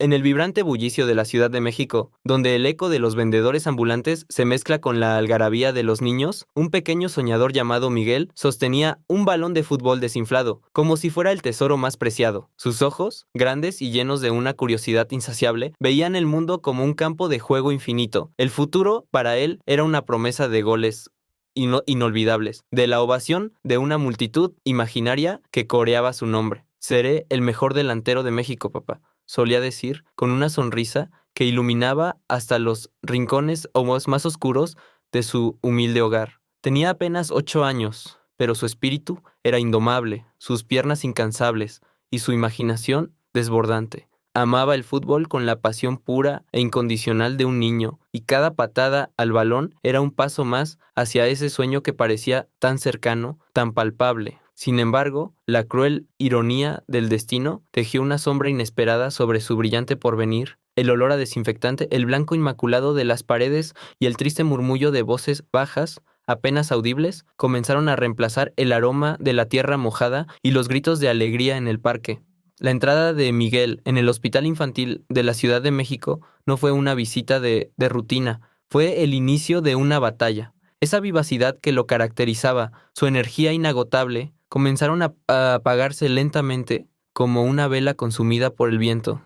En el vibrante bullicio de la Ciudad de México, donde el eco de los vendedores ambulantes se mezcla con la algarabía de los niños, un pequeño soñador llamado Miguel sostenía un balón de fútbol desinflado, como si fuera el tesoro más preciado. Sus ojos, grandes y llenos de una curiosidad insaciable, veían el mundo como un campo de juego infinito. El futuro, para él, era una promesa de goles inolvidables, de la ovación de una multitud imaginaria que coreaba su nombre. Seré el mejor delantero de México, papá, solía decir con una sonrisa que iluminaba hasta los rincones más oscuros de su humilde hogar. Tenía apenas 8 años, pero su espíritu era indomable, sus piernas incansables y su imaginación desbordante. Amaba el fútbol con la pasión pura e incondicional de un niño, y cada patada al balón era un paso más hacia ese sueño que parecía tan cercano, tan palpable. Sin embargo, la cruel ironía del destino tejió una sombra inesperada sobre su brillante porvenir. El olor a desinfectante, el blanco inmaculado de las paredes y el triste murmullo de voces bajas, apenas audibles, comenzaron a reemplazar el aroma de la tierra mojada y los gritos de alegría en el parque. La entrada de Miguel en el Hospital Infantil de la Ciudad de México no fue una visita de rutina, fue el inicio de una batalla. Esa vivacidad que lo caracterizaba, su energía inagotable, comenzaron a apagarse lentamente como una vela consumida por el viento.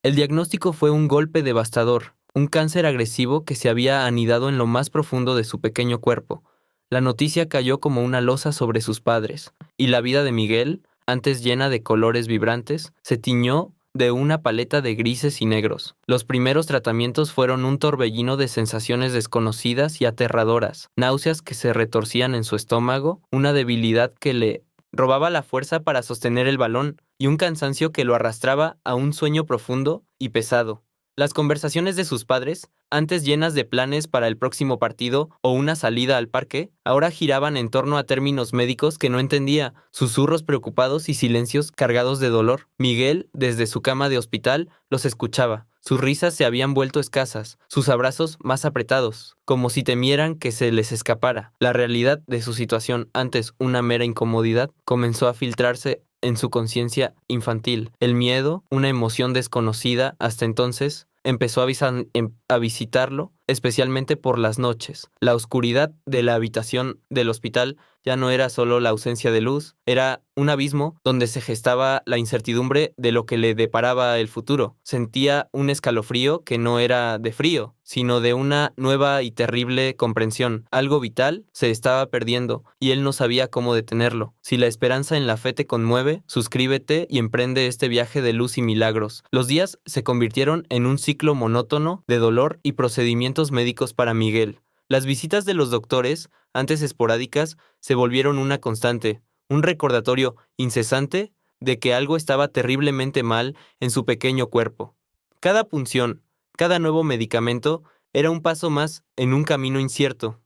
El diagnóstico fue un golpe devastador, un cáncer agresivo que se había anidado en lo más profundo de su pequeño cuerpo. La noticia cayó como una losa sobre sus padres, y la vida de Miguel, antes llena de colores vibrantes, se tiñó de una paleta de grises y negros. Los primeros tratamientos fueron un torbellino de sensaciones desconocidas y aterradoras, náuseas que se retorcían en su estómago, una debilidad que le robaba la fuerza para sostener el balón y un cansancio que lo arrastraba a un sueño profundo y pesado. Las conversaciones de sus padres, antes llenas de planes para el próximo partido o una salida al parque, ahora giraban en torno a términos médicos que no entendía, susurros preocupados y silencios cargados de dolor. Miguel, desde su cama de hospital, los escuchaba. Sus risas se habían vuelto escasas, sus abrazos más apretados, como si temieran que se les escapara. La realidad de su situación, antes una mera incomodidad, comenzó a filtrarse en su conciencia infantil. El miedo, una emoción desconocida hasta entonces, empezó a visitarlo, especialmente por las noches. La oscuridad de la habitación del hospital ya no era solo la ausencia de luz, era un abismo donde se gestaba la incertidumbre de lo que le deparaba el futuro. Sentía un escalofrío que no era de frío, sino de una nueva y terrible comprensión. Algo vital se estaba perdiendo y él no sabía cómo detenerlo. Si la esperanza en la fe te conmueve, suscríbete y emprende este viaje de luz y milagros. Los días se convirtieron en un ciclo monótono de dolor y procedimientos médicos para Miguel. Las visitas de los doctores, antes esporádicas, se volvieron una constante, un recordatorio incesante de que algo estaba terriblemente mal en su pequeño cuerpo. Cada punción, cada nuevo medicamento era un paso más en un camino incierto.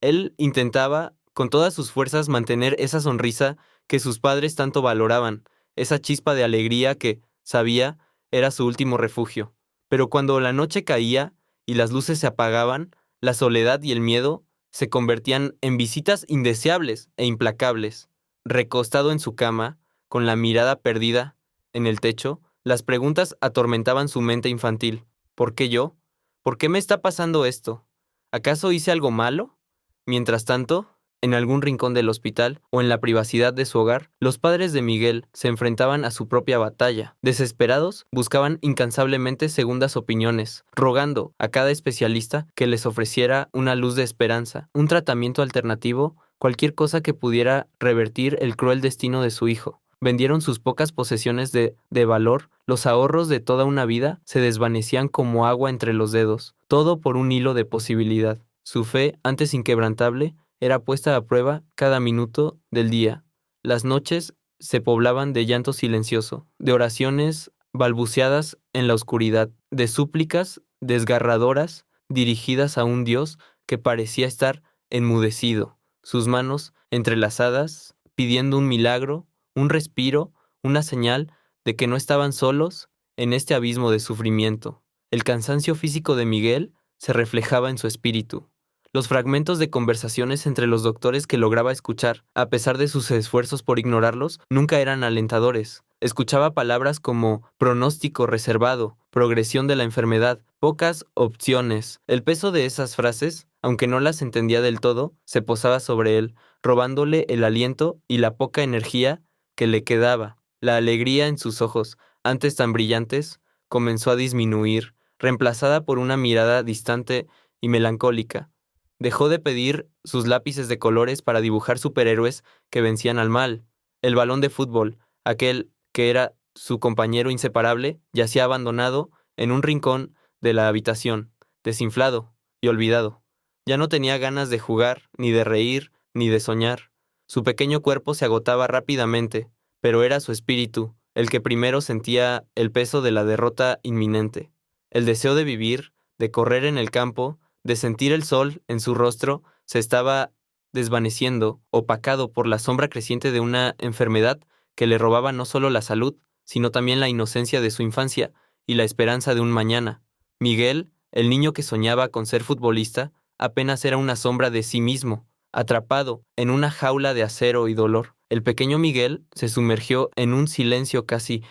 Él intentaba, con todas sus fuerzas, mantener esa sonrisa que sus padres tanto valoraban, esa chispa de alegría que, sabía, era su último refugio. Pero cuando la noche caía y las luces se apagaban, la soledad y el miedo se convertían en visitas indeseables e implacables. Recostado en su cama, con la mirada perdida en el techo, las preguntas atormentaban su mente infantil. ¿Por qué yo? ¿Por qué me está pasando esto? ¿Acaso hice algo malo? Mientras tanto, en algún rincón del hospital o en la privacidad de su hogar, los padres de Miguel se enfrentaban a su propia batalla. Desesperados, buscaban incansablemente segundas opiniones, rogando a cada especialista que les ofreciera una luz de esperanza, un tratamiento alternativo, cualquier cosa que pudiera revertir el cruel destino de su hijo. Vendieron sus pocas posesiones de valor, los ahorros de toda una vida se desvanecían como agua entre los dedos, todo por un hilo de posibilidad. Su fe, antes inquebrantable, era puesta a prueba cada minuto del día. Las noches se poblaban de llanto silencioso, de oraciones balbuceadas en la oscuridad, de súplicas desgarradoras dirigidas a un Dios que parecía estar enmudecido, sus manos entrelazadas, pidiendo un milagro, un respiro, una señal de que no estaban solos en este abismo de sufrimiento. El cansancio físico de Miguel se reflejaba en su espíritu. Los fragmentos de conversaciones entre los doctores que lograba escuchar, a pesar de sus esfuerzos por ignorarlos, nunca eran alentadores. Escuchaba palabras como pronóstico reservado, progresión de la enfermedad, pocas opciones. El peso de esas frases, aunque no las entendía del todo, se posaba sobre él, robándole el aliento y la poca energía que le quedaba. La alegría en sus ojos, antes tan brillantes, comenzó a disminuir, reemplazada por una mirada distante y melancólica. Dejó de pedir sus lápices de colores para dibujar superhéroes que vencían al mal. El balón de fútbol, aquel que era su compañero inseparable, yacía abandonado en un rincón de la habitación, desinflado y olvidado. Ya no tenía ganas de jugar, ni de reír, ni de soñar. Su pequeño cuerpo se agotaba rápidamente, pero era su espíritu el que primero sentía el peso de la derrota inminente. El deseo de vivir, de correr en el campo, de sentir el sol en su rostro, se estaba desvaneciendo, opacado por la sombra creciente de una enfermedad que le robaba no solo la salud, sino también la inocencia de su infancia y la esperanza de un mañana. Miguel, el niño que soñaba con ser futbolista, apenas era una sombra de sí mismo, atrapado en una jaula de acero y dolor. El pequeño Miguel se sumergió en un silencio casi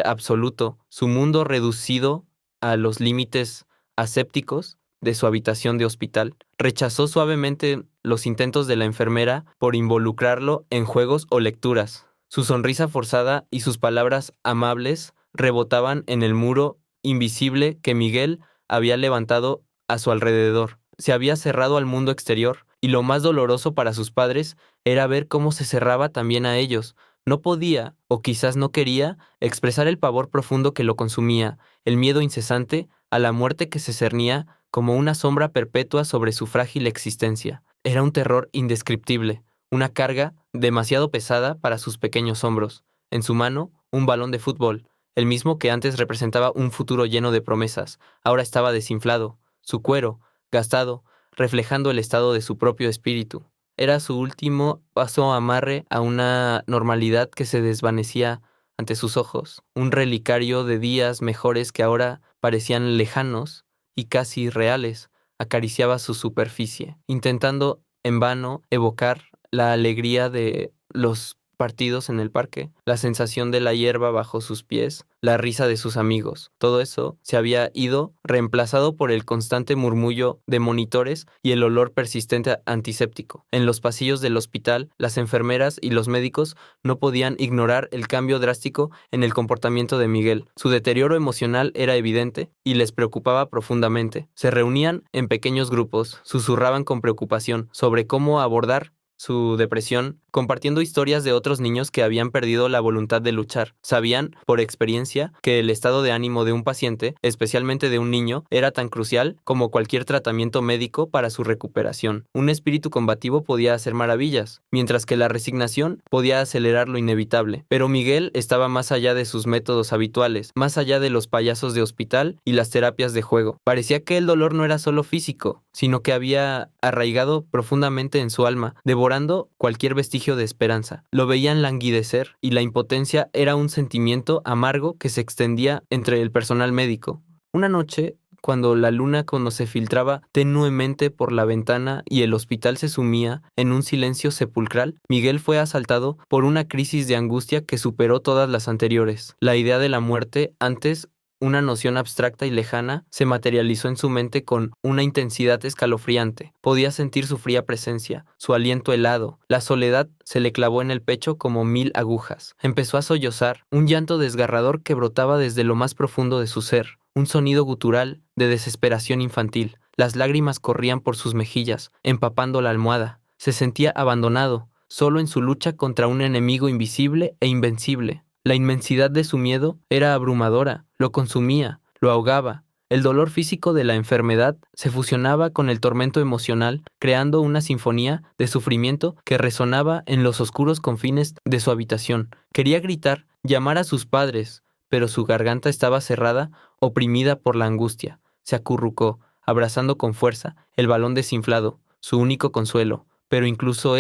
absoluto, su mundo reducido a los límites asépticos de su habitación de hospital. Rechazó suavemente los intentos de la enfermera por involucrarlo en juegos o lecturas. Su sonrisa forzada y sus palabras amables rebotaban en el muro invisible que Miguel había levantado a su alrededor. Se había cerrado al mundo exterior, y lo más doloroso para sus padres era ver cómo se cerraba también a ellos. No podía, o quizás no quería, expresar el pavor profundo que lo consumía, el miedo incesante a la muerte que se cernía como una sombra perpetua sobre su frágil existencia. Era un terror indescriptible, una carga demasiado pesada para sus pequeños hombros. En su mano, un balón de fútbol, el mismo que antes representaba un futuro lleno de promesas, ahora estaba desinflado, su cuero, gastado, reflejando el estado de su propio espíritu. Era su último paso amarre a una normalidad que se desvanecía ante sus ojos, un relicario de días mejores que ahora parecían lejanos y casi irreales. Acariciaba su superficie, intentando en vano evocar la alegría de los partidos en el parque, la sensación de la hierba bajo sus pies, la risa de sus amigos. Todo eso se había ido, reemplazado por el constante murmullo de monitores y el olor persistente antiséptico. En los pasillos del hospital, las enfermeras y los médicos no podían ignorar el cambio drástico en el comportamiento de Miguel. Su deterioro emocional era evidente y les preocupaba profundamente. Se reunían en pequeños grupos, susurraban con preocupación sobre cómo abordar su depresión, compartiendo historias de otros niños que habían perdido la voluntad de luchar. Sabían, por experiencia, que el estado de ánimo de un paciente, especialmente de un niño, era tan crucial como cualquier tratamiento médico para su recuperación. Un espíritu combativo podía hacer maravillas, mientras que la resignación podía acelerar lo inevitable. Pero Miguel estaba más allá de sus métodos habituales, más allá de los payasos de hospital y las terapias de juego. Parecía que el dolor no era solo físico, sino que había arraigado profundamente en su alma, devorando cualquier vestigio de esperanza. Lo veían languidecer, y la impotencia era un sentimiento amargo que se extendía entre el personal médico. Una noche, cuando la luna se filtraba tenuemente por la ventana y el hospital se sumía en un silencio sepulcral, Miguel fue asaltado por una crisis de angustia que superó todas las anteriores. La idea de la muerte, antes una noción abstracta y lejana, se materializó en su mente con una intensidad escalofriante. Podía sentir su fría presencia, su aliento helado. La soledad se le clavó en el pecho como 1000 agujas. Empezó a sollozar, un llanto desgarrador que brotaba desde lo más profundo de su ser, un sonido gutural de desesperación infantil. Las lágrimas corrían por sus mejillas, empapando la almohada. Se sentía abandonado, solo en su lucha contra un enemigo invisible e invencible. La inmensidad de su miedo era abrumadora, lo consumía, lo ahogaba. El dolor físico de la enfermedad se fusionaba con el tormento emocional, creando una sinfonía de sufrimiento que resonaba en los oscuros confines de su habitación. Quería gritar, llamar a sus padres, pero su garganta estaba cerrada, oprimida por la angustia. Se acurrucó, abrazando con fuerza el balón desinflado, su único consuelo, pero incluso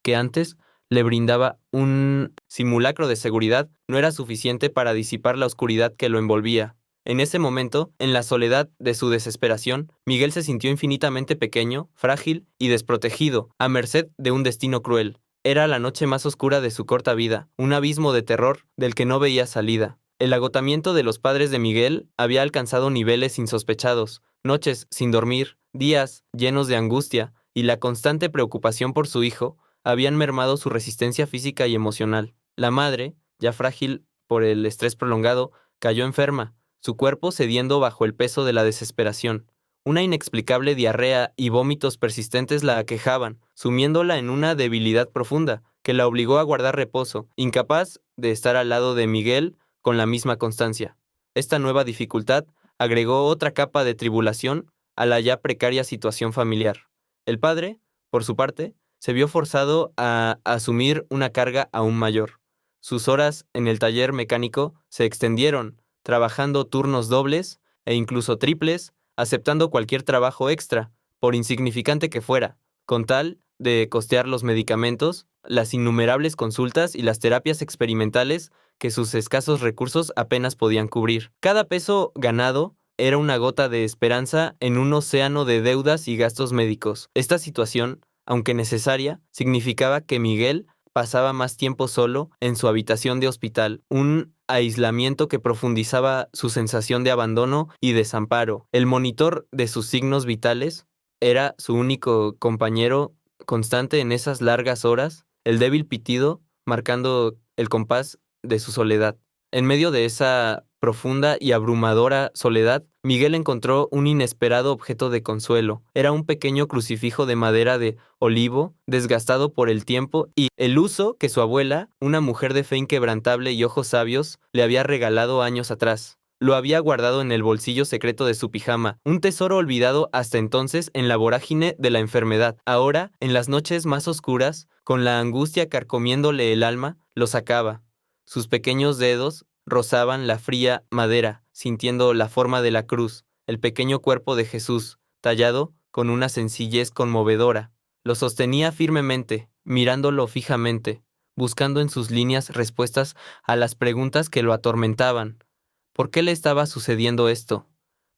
que antes le brindaba un simulacro de seguridad, no era suficiente para disipar la oscuridad que lo envolvía. En ese momento, en la soledad de su desesperación, Miguel se sintió infinitamente pequeño, frágil y desprotegido, a merced de un destino cruel. Era la noche más oscura de su corta vida, un abismo de terror del que no veía salida. El agotamiento de los padres de Miguel había alcanzado niveles insospechados, noches sin dormir, días llenos de angustia, y la constante preocupación por su hijo habían mermado su resistencia física y emocional. La madre, ya frágil por el estrés prolongado, cayó enferma, su cuerpo cediendo bajo el peso de la desesperación. Una inexplicable diarrea y vómitos persistentes la aquejaban, sumiéndola en una debilidad profunda, que la obligó a guardar reposo, incapaz de estar al lado de Miguel con la misma constancia. Esta nueva dificultad agregó otra capa de tribulación a la ya precaria situación familiar. El padre, por su parte, se vio forzado a asumir una carga aún mayor. Sus horas en el taller mecánico se extendieron, trabajando turnos dobles e incluso triples, aceptando cualquier trabajo extra, por insignificante que fuera, con tal de costear los medicamentos, las innumerables consultas y las terapias experimentales que sus escasos recursos apenas podían cubrir. Cada peso ganado era una gota de esperanza en un océano de deudas y gastos médicos. Esta situación, aunque necesaria, significaba que Miguel pasaba más tiempo solo en su habitación de hospital, un aislamiento que profundizaba su sensación de abandono y desamparo. El monitor de sus signos vitales era su único compañero constante en esas largas horas, el débil pitido marcando el compás de su soledad. En medio de esa profunda y abrumadora soledad, Miguel encontró un inesperado objeto de consuelo. Era un pequeño crucifijo de madera de olivo, desgastado por el tiempo y el uso que su abuela, una mujer de fe inquebrantable y ojos sabios, le había regalado años atrás. Lo había guardado en el bolsillo secreto de su pijama, un tesoro olvidado hasta entonces en la vorágine de la enfermedad. Ahora, en las noches más oscuras, con la angustia carcomiéndole el alma, lo sacaba. Sus pequeños dedos rozaban la fría madera, sintiendo la forma de la cruz, el pequeño cuerpo de Jesús, tallado con una sencillez conmovedora. Lo sostenía firmemente, mirándolo fijamente, buscando en sus líneas respuestas a las preguntas que lo atormentaban. ¿Por qué le estaba sucediendo esto?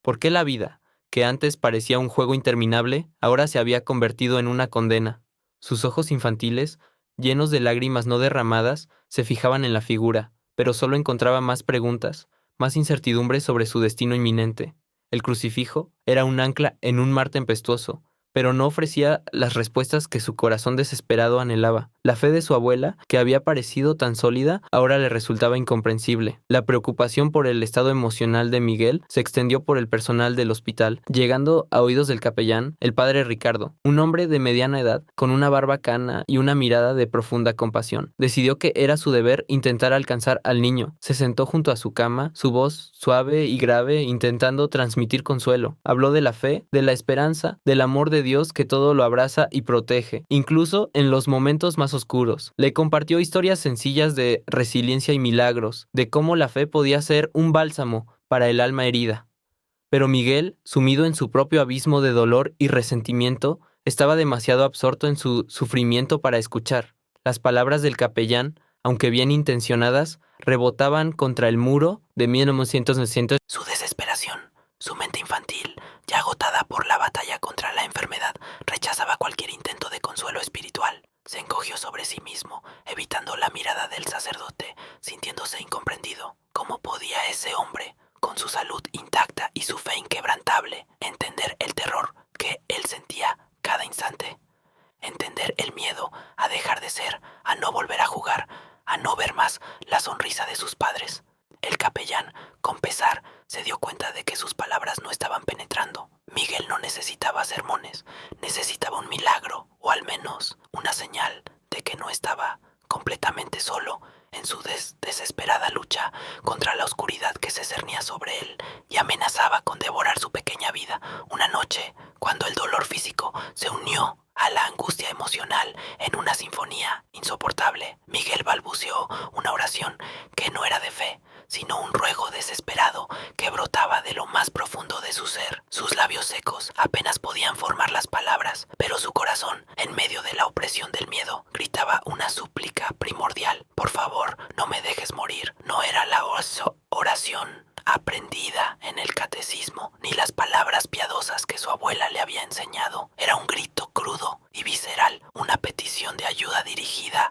¿Por qué la vida, que antes parecía un juego interminable, ahora se había convertido en una condena? Sus ojos infantiles, llenos de lágrimas no derramadas, se fijaban en la figura, pero solo encontraba más preguntas, más incertidumbre sobre su destino inminente. El crucifijo era un ancla en un mar tempestuoso, pero no ofrecía las respuestas que su corazón desesperado anhelaba. La fe de su abuela, que había parecido tan sólida, ahora le resultaba incomprensible. La preocupación por el estado emocional de Miguel se extendió por el personal del hospital, llegando a oídos del capellán, el padre Ricardo, un hombre de mediana edad, con una barba cana y una mirada de profunda compasión. Decidió que era su deber intentar alcanzar al niño. Se sentó junto a su cama, su voz suave y grave, intentando transmitir consuelo. Habló de la fe, de la esperanza, del amor de Dios que todo lo abraza y protege, incluso en los momentos más oscuros. Le compartió historias sencillas de resiliencia y milagros, de cómo la fe podía ser un bálsamo para el alma herida. Pero Miguel, sumido en su propio abismo de dolor y resentimiento, estaba demasiado absorto en su sufrimiento para escuchar. Las palabras del capellán, aunque bien intencionadas, rebotaban contra el muro de 1900. Su desesperación, su mente infantil, ya agotada por la batalla contra la enfermedad, rechazaba cualquier intento de consuelo espiritual. Se encogió sobre sí mismo, evitando la mirada del sacerdote, sintiéndose incomprendido. ¿Cómo podía ese hombre, con su salud intacta y su fe inquebrantable, entender el terror que él sentía cada instante? Entender el miedo a dejar de ser, a no volver a jugar, a no ver más la sonrisa de sus padres. El capellán, con pesar, se dio cuenta de que sus palabras no estaban penetrando. Miguel no necesitaba sermones, necesitaba un milagro, o al menos una señal de que no estaba completamente solo en su desesperada lucha contra la oscuridad que se cernía sobre él y amenazaba con devorar su pequeña vida. Una noche, cuando el dolor físico se unió a la angustia emocional en una sinfonía insoportable, Miguel balbuceó una oración que no era de fe, sino un ruego desesperado que brotaba de lo más profundo de su ser. Sus labios secos apenas podían formar las palabras, pero su corazón, en medio de la opresión del miedo, gritaba una súplica primordial. Por favor, no me dejes morir. No era la oración aprendida en el catecismo, ni las palabras piadosas que su abuela le había enseñado. Era un grito crudo y visceral, una petición de ayuda dirigida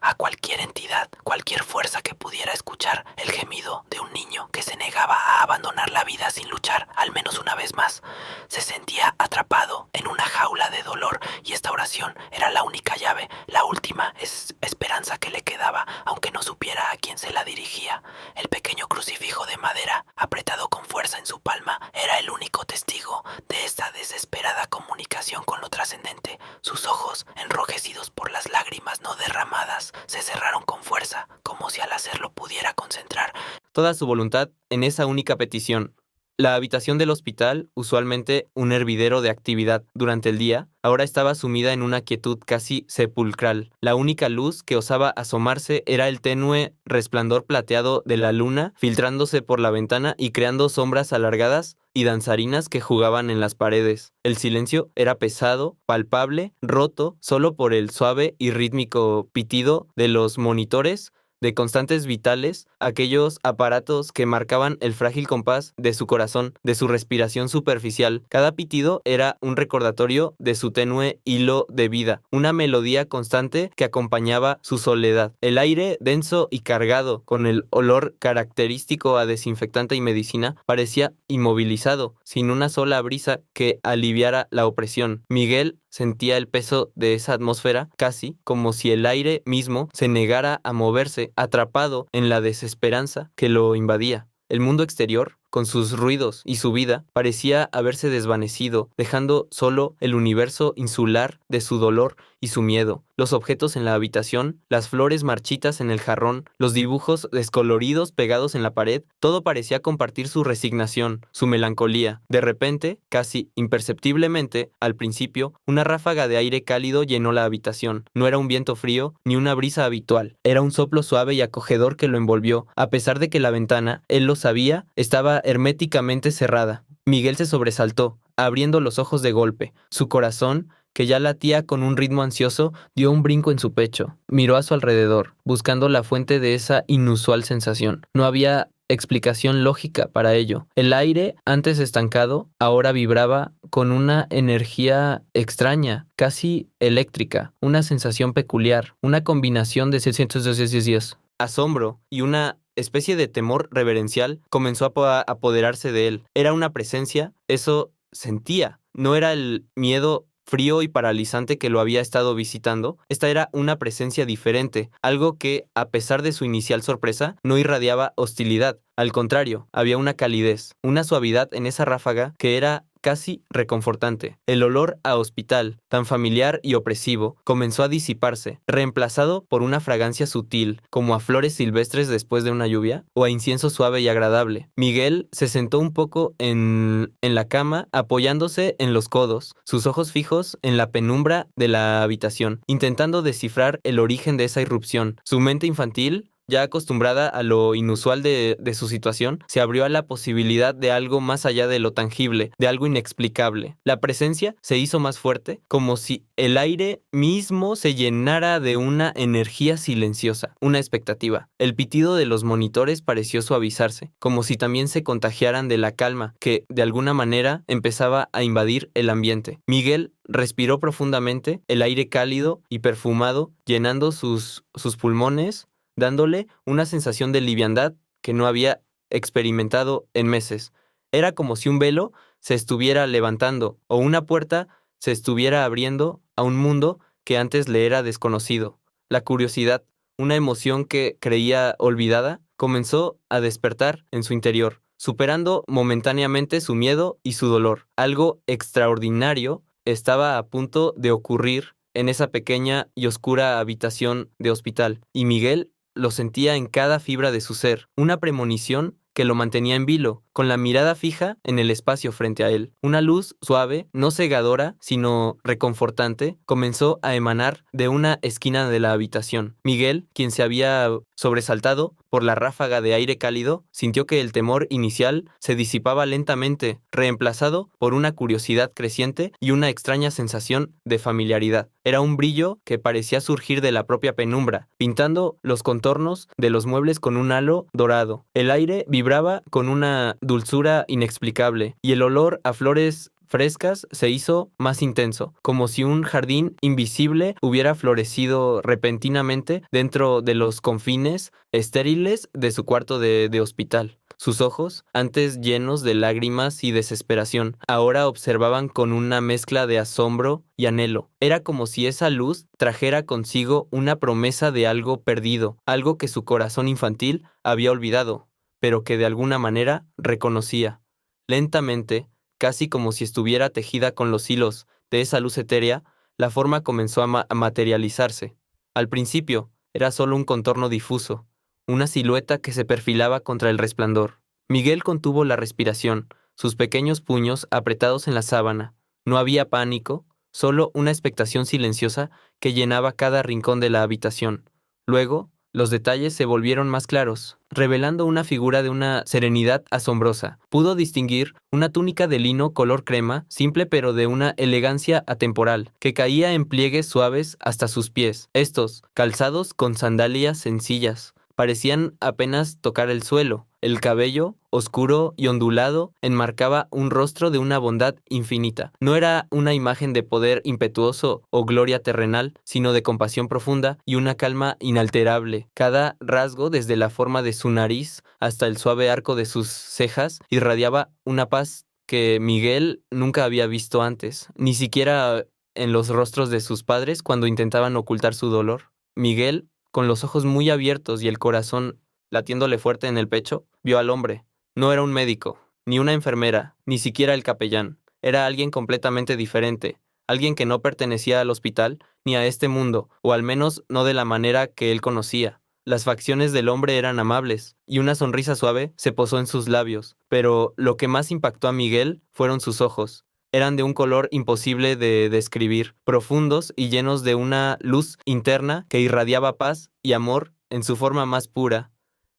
a cualquier entidad, cualquier fuerza que pudiera escuchar el gemido de un niño que se negaba a abandonar la vida sin luchar al menos una vez más. Se sentía atrapado en una jaula de dolor y esta oración era la única llave, la última esperanza que le quedaba, aunque no supiera a quién se la dirigía. El pequeño crucifijo de madera, apretado con fuerza en su palma, era el único testigo de esta desesperada comunicación con lo trascendente. Sus ojos, enrojecidos por las lágrimas no derramadas, se cerraron con fuerza, como si al hacerlo pudiera concentrar toda su voluntad en esa única petición. La habitación del hospital, usualmente un hervidero de actividad durante el día, ahora estaba sumida en una quietud casi sepulcral. La única luz que osaba asomarse era el tenue resplandor plateado de la luna filtrándose por la ventana y creando sombras alargadas y danzarinas que jugaban en las paredes. El silencio era pesado, palpable, roto solo por el suave y rítmico pitido de los monitores de constantes vitales, aquellos aparatos que marcaban el frágil compás de su corazón, de su respiración superficial. Cada pitido era un recordatorio de su tenue hilo de vida, una melodía constante que acompañaba su soledad. El aire, denso y cargado, con el olor característico a desinfectante y medicina, parecía inmovilizado, sin una sola brisa que aliviara la opresión. Miguel sentía el peso de esa atmósfera, casi como si el aire mismo se negara a moverse, atrapado en la desesperanza que lo invadía. El mundo exterior, con sus ruidos y su vida, parecía haberse desvanecido, dejando solo el universo insular de su dolor y su miedo. Los objetos en la habitación, las flores marchitas en el jarrón, los dibujos descoloridos pegados en la pared, todo parecía compartir su resignación, su melancolía. De repente, casi imperceptiblemente, al principio, una ráfaga de aire cálido llenó la habitación. No era un viento frío ni una brisa habitual, era un soplo suave y acogedor que lo envolvió, a pesar de que la ventana, él lo sabía, estaba herméticamente cerrada. Miguel se sobresaltó, abriendo los ojos de golpe. Su corazón, que ya latía con un ritmo ansioso, dio un brinco en su pecho. Miró a su alrededor, buscando la fuente de esa inusual sensación. No había explicación lógica para ello. El aire, antes estancado, ahora vibraba con una energía extraña, casi eléctrica, una sensación peculiar, una combinación de 610. Asombro y una especie de temor reverencial comenzó a apoderarse de él. Era una presencia, eso sentía. No era el miedo frío y paralizante que lo había estado visitando. Esta era una presencia diferente, algo que, a pesar de su inicial sorpresa, no irradiaba hostilidad. Al contrario, había una calidez, una suavidad en esa ráfaga que era casi reconfortante. El olor a hospital, tan familiar y opresivo, comenzó a disiparse, reemplazado por una fragancia sutil, como a flores silvestres después de una lluvia, o a incienso suave y agradable. Miguel se sentó un poco en la cama, apoyándose en los codos, sus ojos fijos en la penumbra de la habitación, intentando descifrar el origen de esa irrupción. Su mente infantil, ya acostumbrada a lo inusual de su situación, se abrió a la posibilidad de algo más allá de lo tangible, de algo inexplicable. La presencia se hizo más fuerte, como si el aire mismo se llenara de una energía silenciosa, una expectativa. El pitido de los monitores pareció suavizarse, como si también se contagiaran de la calma que, de alguna manera, empezaba a invadir el ambiente. Miguel respiró profundamente el aire cálido y perfumado, llenando sus pulmones, dándole una sensación de liviandad que no había experimentado en meses. Era como si un velo se estuviera levantando o una puerta se estuviera abriendo a un mundo que antes le era desconocido. La curiosidad, una emoción que creía olvidada, comenzó a despertar en su interior, superando momentáneamente su miedo y su dolor. Algo extraordinario estaba a punto de ocurrir en esa pequeña y oscura habitación de hospital, y Miguel lo sentía en cada fibra de su ser, una premonición que lo mantenía en vilo, con la mirada fija en el espacio frente a él. Una luz suave, no cegadora, sino reconfortante, comenzó a emanar de una esquina de la habitación. Miguel, quien se había sobresaltado por la ráfaga de aire cálido, sintió que el temor inicial se disipaba lentamente, reemplazado por una curiosidad creciente y una extraña sensación de familiaridad. Era un brillo que parecía surgir de la propia penumbra, pintando los contornos de los muebles con un halo dorado. El aire vibraba con una dulzura inexplicable, y el olor a flores frescas se hizo más intenso, como si un jardín invisible hubiera florecido repentinamente dentro de los confines estériles de su cuarto de hospital. Sus ojos, antes llenos de lágrimas y desesperación, ahora observaban con una mezcla de asombro y anhelo. Era como si esa luz trajera consigo una promesa de algo perdido, algo que su corazón infantil había olvidado, pero que de alguna manera reconocía. Lentamente, casi como si estuviera tejida con los hilos de esa luz etérea, la forma comenzó a materializarse. Al principio, era solo un contorno difuso, una silueta que se perfilaba contra el resplandor. Miguel contuvo la respiración, sus pequeños puños apretados en la sábana. No había pánico, solo una expectación silenciosa que llenaba cada rincón de la habitación. Luego, los detalles se volvieron más claros, revelando una figura de una serenidad asombrosa. Pudo distinguir una túnica de lino color crema, simple pero de una elegancia atemporal, que caía en pliegues suaves hasta sus pies. Estos, calzados con sandalias sencillas, parecían apenas tocar el suelo. El cabello, oscuro y ondulado, enmarcaba un rostro de una bondad infinita. No era una imagen de poder impetuoso o gloria terrenal, sino de compasión profunda y una calma inalterable. Cada rasgo, desde la forma de su nariz hasta el suave arco de sus cejas, irradiaba una paz que Miguel nunca había visto antes, ni siquiera en los rostros de sus padres cuando intentaban ocultar su dolor. Miguel, con los ojos muy abiertos y el corazón latiéndole fuerte en el pecho, vio al hombre. No era un médico, ni una enfermera, ni siquiera el capellán. Era alguien completamente diferente, alguien que no pertenecía al hospital ni a este mundo, o al menos no de la manera que él conocía. Las facciones del hombre eran amables, y una sonrisa suave se posó en sus labios, pero lo que más impactó a Miguel fueron sus ojos. Eran de un color imposible de describir, profundos y llenos de una luz interna que irradiaba paz y amor en su forma más pura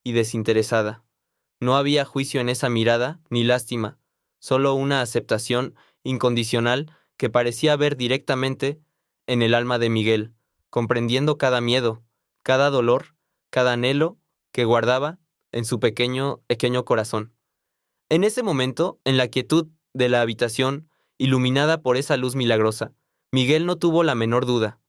y desinteresada. No había juicio en esa mirada, ni lástima, solo una aceptación incondicional que parecía ver directamente en el alma de Miguel, comprendiendo cada miedo, cada dolor, cada anhelo que guardaba en su pequeño corazón. En ese momento, en la quietud de la habitación, iluminada por esa luz milagrosa, Miguel no tuvo la menor duda.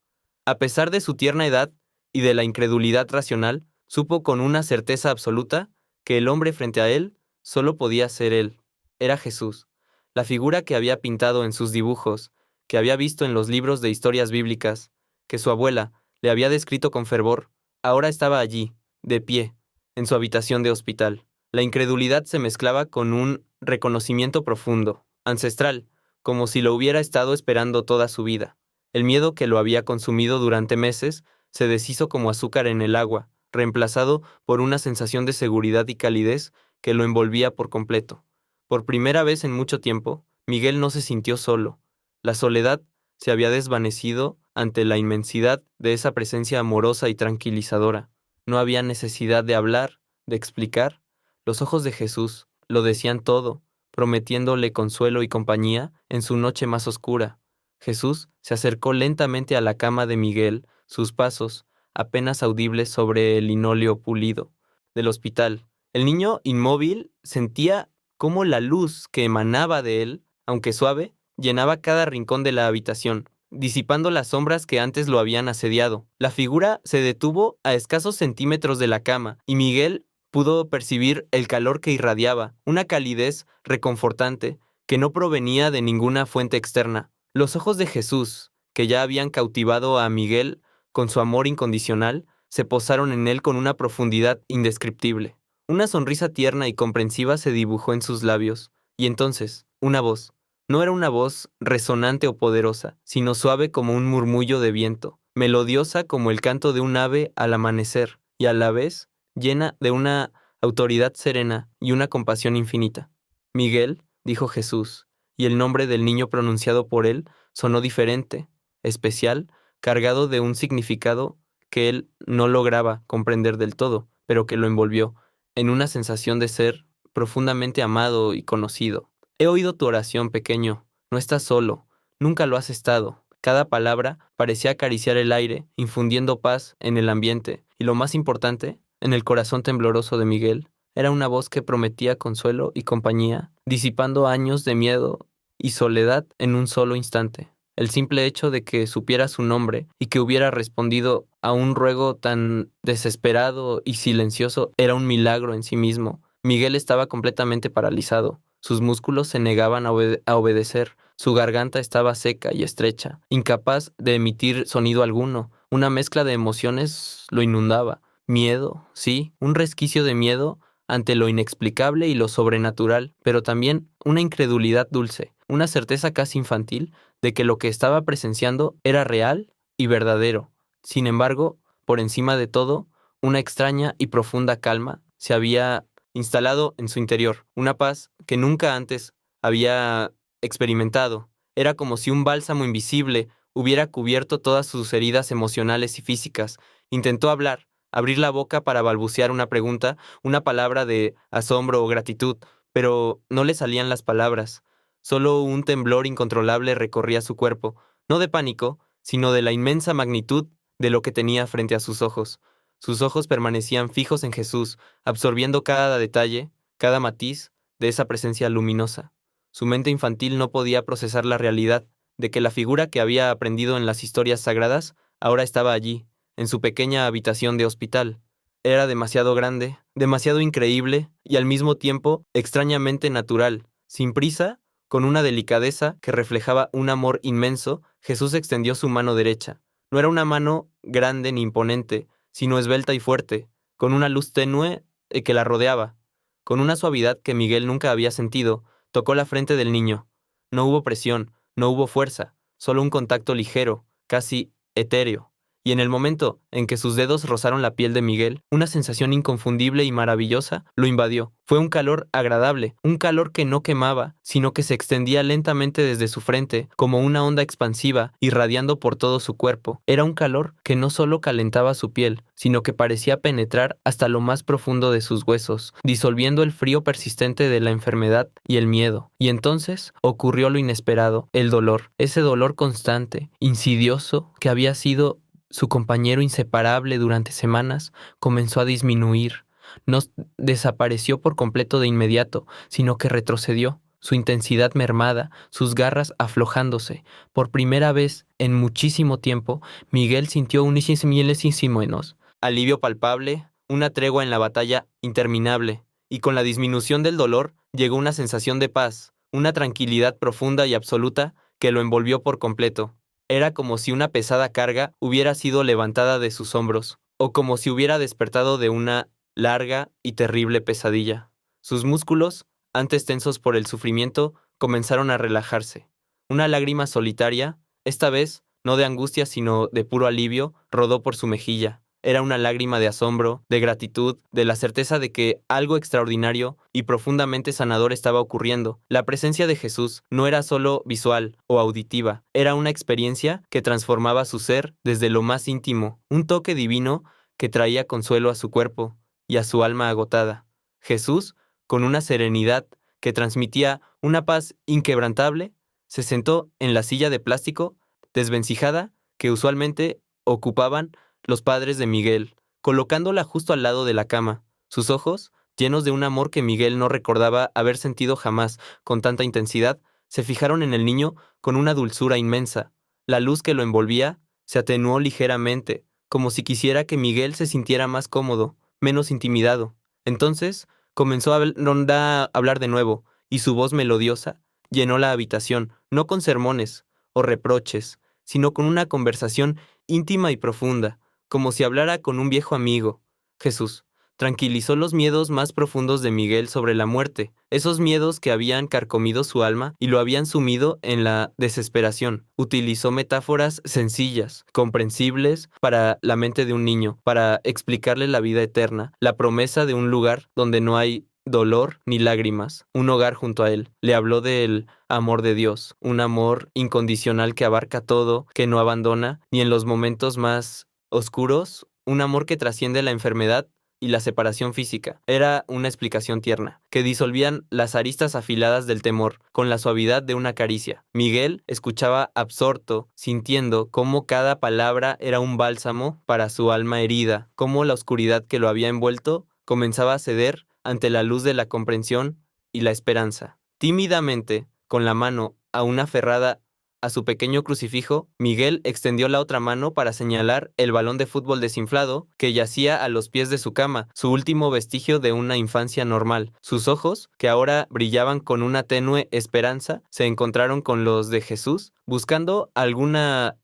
A pesar de su tierna edad y de la incredulidad racional, supo con una certeza absoluta que el hombre frente a él solo podía ser él. Era Jesús, la figura que había pintado en sus dibujos, que había visto en los libros de historias bíblicas, que su abuela le había descrito con fervor, ahora estaba allí, de pie, en su habitación de hospital. La incredulidad se mezclaba con un reconocimiento profundo, ancestral, como si lo hubiera estado esperando toda su vida. El miedo que lo había consumido durante meses se deshizo como azúcar en el agua, reemplazado por una sensación de seguridad y calidez que lo envolvía por completo. Por primera vez en mucho tiempo, Miguel no se sintió solo. La soledad se había desvanecido ante la inmensidad de esa presencia amorosa y tranquilizadora. No había necesidad de hablar, de explicar. Los ojos de Jesús lo decían todo, prometiéndole consuelo y compañía en su noche más oscura. Jesús se acercó lentamente a la cama de Miguel, sus pasos, apenas audibles sobre el linóleo pulido del hospital. El niño, inmóvil, sentía cómo la luz que emanaba de él, aunque suave, llenaba cada rincón de la habitación, disipando las sombras que antes lo habían asediado. La figura se detuvo a escasos centímetros de la cama, y Miguel pudo percibir el calor que irradiaba, una calidez reconfortante que no provenía de ninguna fuente externa. Los ojos de Jesús, que ya habían cautivado a Miguel con su amor incondicional, se posaron en él con una profundidad indescriptible. Una sonrisa tierna y comprensiva se dibujó en sus labios, y entonces, una voz. No era una voz resonante o poderosa, sino suave como un murmullo de viento, melodiosa como el canto de un ave al amanecer, y a la vez llena de una autoridad serena y una compasión infinita. Miguel, dijo Jesús, y el nombre del niño pronunciado por él sonó diferente, especial, cargado de un significado que él no lograba comprender del todo, pero que lo envolvió en una sensación de ser profundamente amado y conocido. He oído tu oración, pequeño. No estás solo. Nunca lo has estado. Cada palabra parecía acariciar el aire, infundiendo paz en el ambiente. Y lo más importante, en el corazón tembloroso de Miguel, era una voz que prometía consuelo y compañía, disipando años de miedo y soledad en un solo instante. El simple hecho de que supiera su nombre y que hubiera respondido a un ruego tan desesperado y silencioso era un milagro en sí mismo. Miguel estaba completamente paralizado. Sus músculos se negaban a obedecer. Su garganta estaba seca y estrecha, incapaz de emitir sonido alguno. Una mezcla de emociones lo inundaba. Miedo, sí, un resquicio de miedo ante lo inexplicable y lo sobrenatural, pero también una incredulidad dulce, una certeza casi infantil de que lo que estaba presenciando era real y verdadero. Sin embargo, por encima de todo, una extraña y profunda calma se había instalado en su interior, una paz que nunca antes había experimentado. Era como si un bálsamo invisible hubiera cubierto todas sus heridas emocionales y físicas. Intentó hablar, abrir la boca para balbucear una pregunta, una palabra de asombro o gratitud, pero no le salían las palabras. Solo un temblor incontrolable recorría su cuerpo, no de pánico, sino de la inmensa magnitud de lo que tenía frente a sus ojos. Sus ojos permanecían fijos en Jesús, absorbiendo cada detalle, cada matiz de esa presencia luminosa. Su mente infantil no podía procesar la realidad de que la figura que había aprendido en las historias sagradas ahora estaba allí, en su pequeña habitación de hospital. Era demasiado grande, demasiado increíble y al mismo tiempo extrañamente natural. Sin prisa, con una delicadeza que reflejaba un amor inmenso, Jesús extendió su mano derecha. No era una mano grande ni imponente, sino esbelta y fuerte, con una luz tenue que la rodeaba. Con una suavidad que Miguel nunca había sentido, tocó la frente del niño. No hubo presión, no hubo fuerza, solo un contacto ligero, casi etéreo. Y en el momento en que sus dedos rozaron la piel de Miguel, una sensación inconfundible y maravillosa lo invadió. Fue un calor agradable, un calor que no quemaba, sino que se extendía lentamente desde su frente, como una onda expansiva, irradiando por todo su cuerpo. Era un calor que no solo calentaba su piel, sino que parecía penetrar hasta lo más profundo de sus huesos, disolviendo el frío persistente de la enfermedad y el miedo. Y entonces ocurrió lo inesperado, el dolor, ese dolor constante, insidioso, que había sido su compañero inseparable durante semanas, comenzó a disminuir. No desapareció por completo de inmediato, sino que retrocedió, su intensidad mermada, sus garras aflojándose. Por primera vez en muchísimo tiempo, Miguel sintió un milésimo menos, alivio palpable, una tregua en la batalla interminable, y con la disminución del dolor llegó una sensación de paz, una tranquilidad profunda y absoluta que lo envolvió por completo. Era como si una pesada carga hubiera sido levantada de sus hombros, o como si hubiera despertado de una larga y terrible pesadilla. Sus músculos, antes tensos por el sufrimiento, comenzaron a relajarse. Una lágrima solitaria, esta vez no de angustia sino de puro alivio, rodó por su mejilla. Era una lágrima de asombro, de gratitud, de la certeza de que algo extraordinario y profundamente sanador estaba ocurriendo. La presencia de Jesús no era solo visual o auditiva, era una experiencia que transformaba su ser desde lo más íntimo, un toque divino que traía consuelo a su cuerpo y a su alma agotada. Jesús, con una serenidad que transmitía una paz inquebrantable, se sentó en la silla de plástico desvencijada que usualmente ocupaban los padres de Miguel, colocándola justo al lado de la cama. Sus ojos, llenos de un amor que Miguel no recordaba haber sentido jamás con tanta intensidad, se fijaron en el niño con una dulzura inmensa. La luz que lo envolvía se atenuó ligeramente, como si quisiera que Miguel se sintiera más cómodo, menos intimidado. Entonces comenzó a hablar de nuevo, y su voz melodiosa llenó la habitación, no con sermones o reproches, sino con una conversación íntima y profunda, como si hablara con un viejo amigo. Jesús tranquilizó los miedos más profundos de Miguel sobre la muerte, esos miedos que habían carcomido su alma y lo habían sumido en la desesperación. Utilizó metáforas sencillas, comprensibles para la mente de un niño, para explicarle la vida eterna, la promesa de un lugar donde no hay dolor ni lágrimas, un hogar junto a él. Le habló del amor de Dios, un amor incondicional que abarca todo, que no abandona, ni en los momentos más oscuros, un amor que trasciende la enfermedad y la separación física. Era una explicación tierna, que disolvían las aristas afiladas del temor con la suavidad de una caricia. Miguel escuchaba absorto, sintiendo cómo cada palabra era un bálsamo para su alma herida, cómo la oscuridad que lo había envuelto comenzaba a ceder ante la luz de la comprensión y la esperanza. Tímidamente, con la mano aún aferrada a su pequeño crucifijo, Miguel extendió la otra mano para señalar el balón de fútbol desinflado que yacía a los pies de su cama, su último vestigio de una infancia normal. Sus ojos, que ahora brillaban con una tenue esperanza, se encontraron con los de Jesús, buscando alguna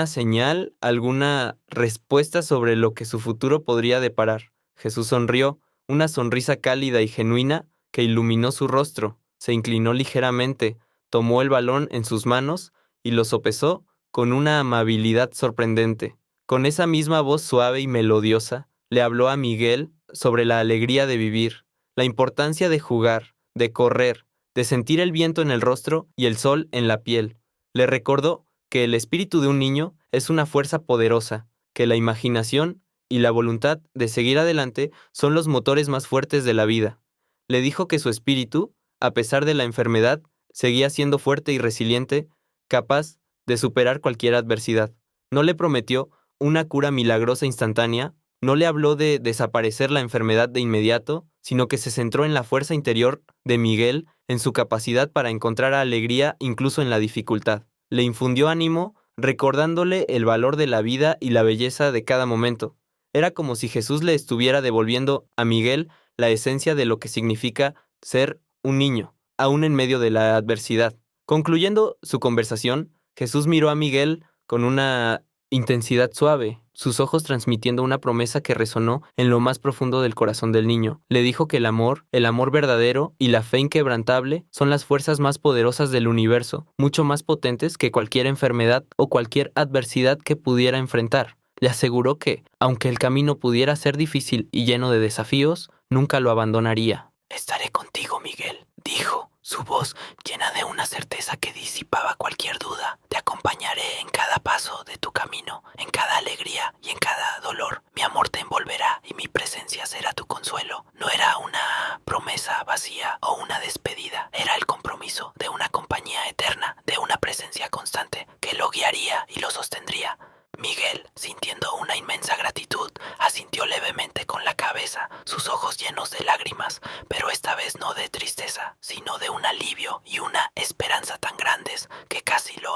señal, alguna respuesta sobre lo que su futuro podría deparar. Jesús sonrió, una sonrisa cálida y genuina que iluminó su rostro. Se inclinó ligeramente, tomó el balón en sus manos y lo sopesó con una amabilidad sorprendente. Con esa misma voz suave y melodiosa, le habló a Miguel sobre la alegría de vivir, la importancia de jugar, de correr, de sentir el viento en el rostro y el sol en la piel. Le recordó que el espíritu de un niño es una fuerza poderosa, que la imaginación y la voluntad de seguir adelante son los motores más fuertes de la vida. Le dijo que su espíritu, a pesar de la enfermedad, seguía siendo fuerte y resiliente, capaz de superar cualquier adversidad. No le prometió una cura milagrosa instantánea, no le habló de desaparecer la enfermedad de inmediato, sino que se centró en la fuerza interior de Miguel, en su capacidad para encontrar alegría incluso en la dificultad. Le infundió ánimo, recordándole el valor de la vida y la belleza de cada momento. Era como si Jesús le estuviera devolviendo a Miguel la esencia de lo que significa ser un niño, aún en medio de la adversidad. Concluyendo su conversación, Jesús miró a Miguel con una intensidad suave, sus ojos transmitiendo una promesa que resonó en lo más profundo del corazón del niño. Le dijo que el amor verdadero y la fe inquebrantable son las fuerzas más poderosas del universo, mucho más potentes que cualquier enfermedad o cualquier adversidad que pudiera enfrentar. Le aseguró que, aunque el camino pudiera ser difícil y lleno de desafíos, nunca lo abandonaría. «Estaré contigo, Miguel», dijo, su voz llena de una certeza que disipaba cualquier duda. «Te acompañaré en cada paso de tu camino, en cada alegría y en cada dolor. Mi amor te envolverá y mi presencia será tu consuelo». No era una promesa vacía o una despedida, era el compromiso de una compañía eterna, de una presencia constante que lo guiaría y lo sostendría. Miguel, sintiendo una inmensa gratitud, asintió levemente con la cabeza, sus ojos llenos de lágrimas, pero esta vez no de tristeza, sino de un alivio y una esperanza tan grandes que casi lo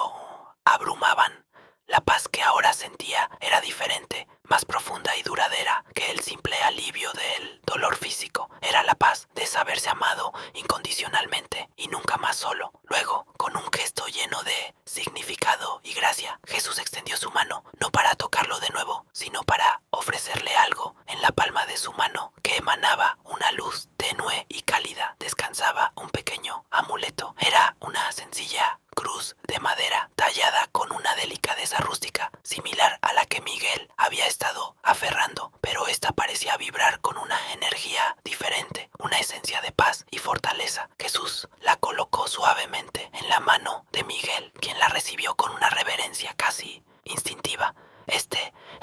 abrumaban. La paz que ahora sentía era diferente, más profunda y duradera que el simple alivio del dolor físico. Era la paz de saberse amado incondicionalmente y nunca más solo. Luego, con un gesto lleno de significado y gracia, Jesús extendió su mano, no para tocarlo de nuevo, sino para ofrecerle algo. En la palma de su mano, que emanaba una luz tenue y cálida, descansaba un pequeño amuleto. Era una sencilla cruz de madera tallada con una delicadeza rústica, similar a la que Miguel había estado aferrando, pero esta parecía vibrar con una energía diferente, una esencia de paz y fortaleza. Jesús la colocó suavemente en la mano de Miguel, quien la recibió con una reverencia casi instintiva. «Este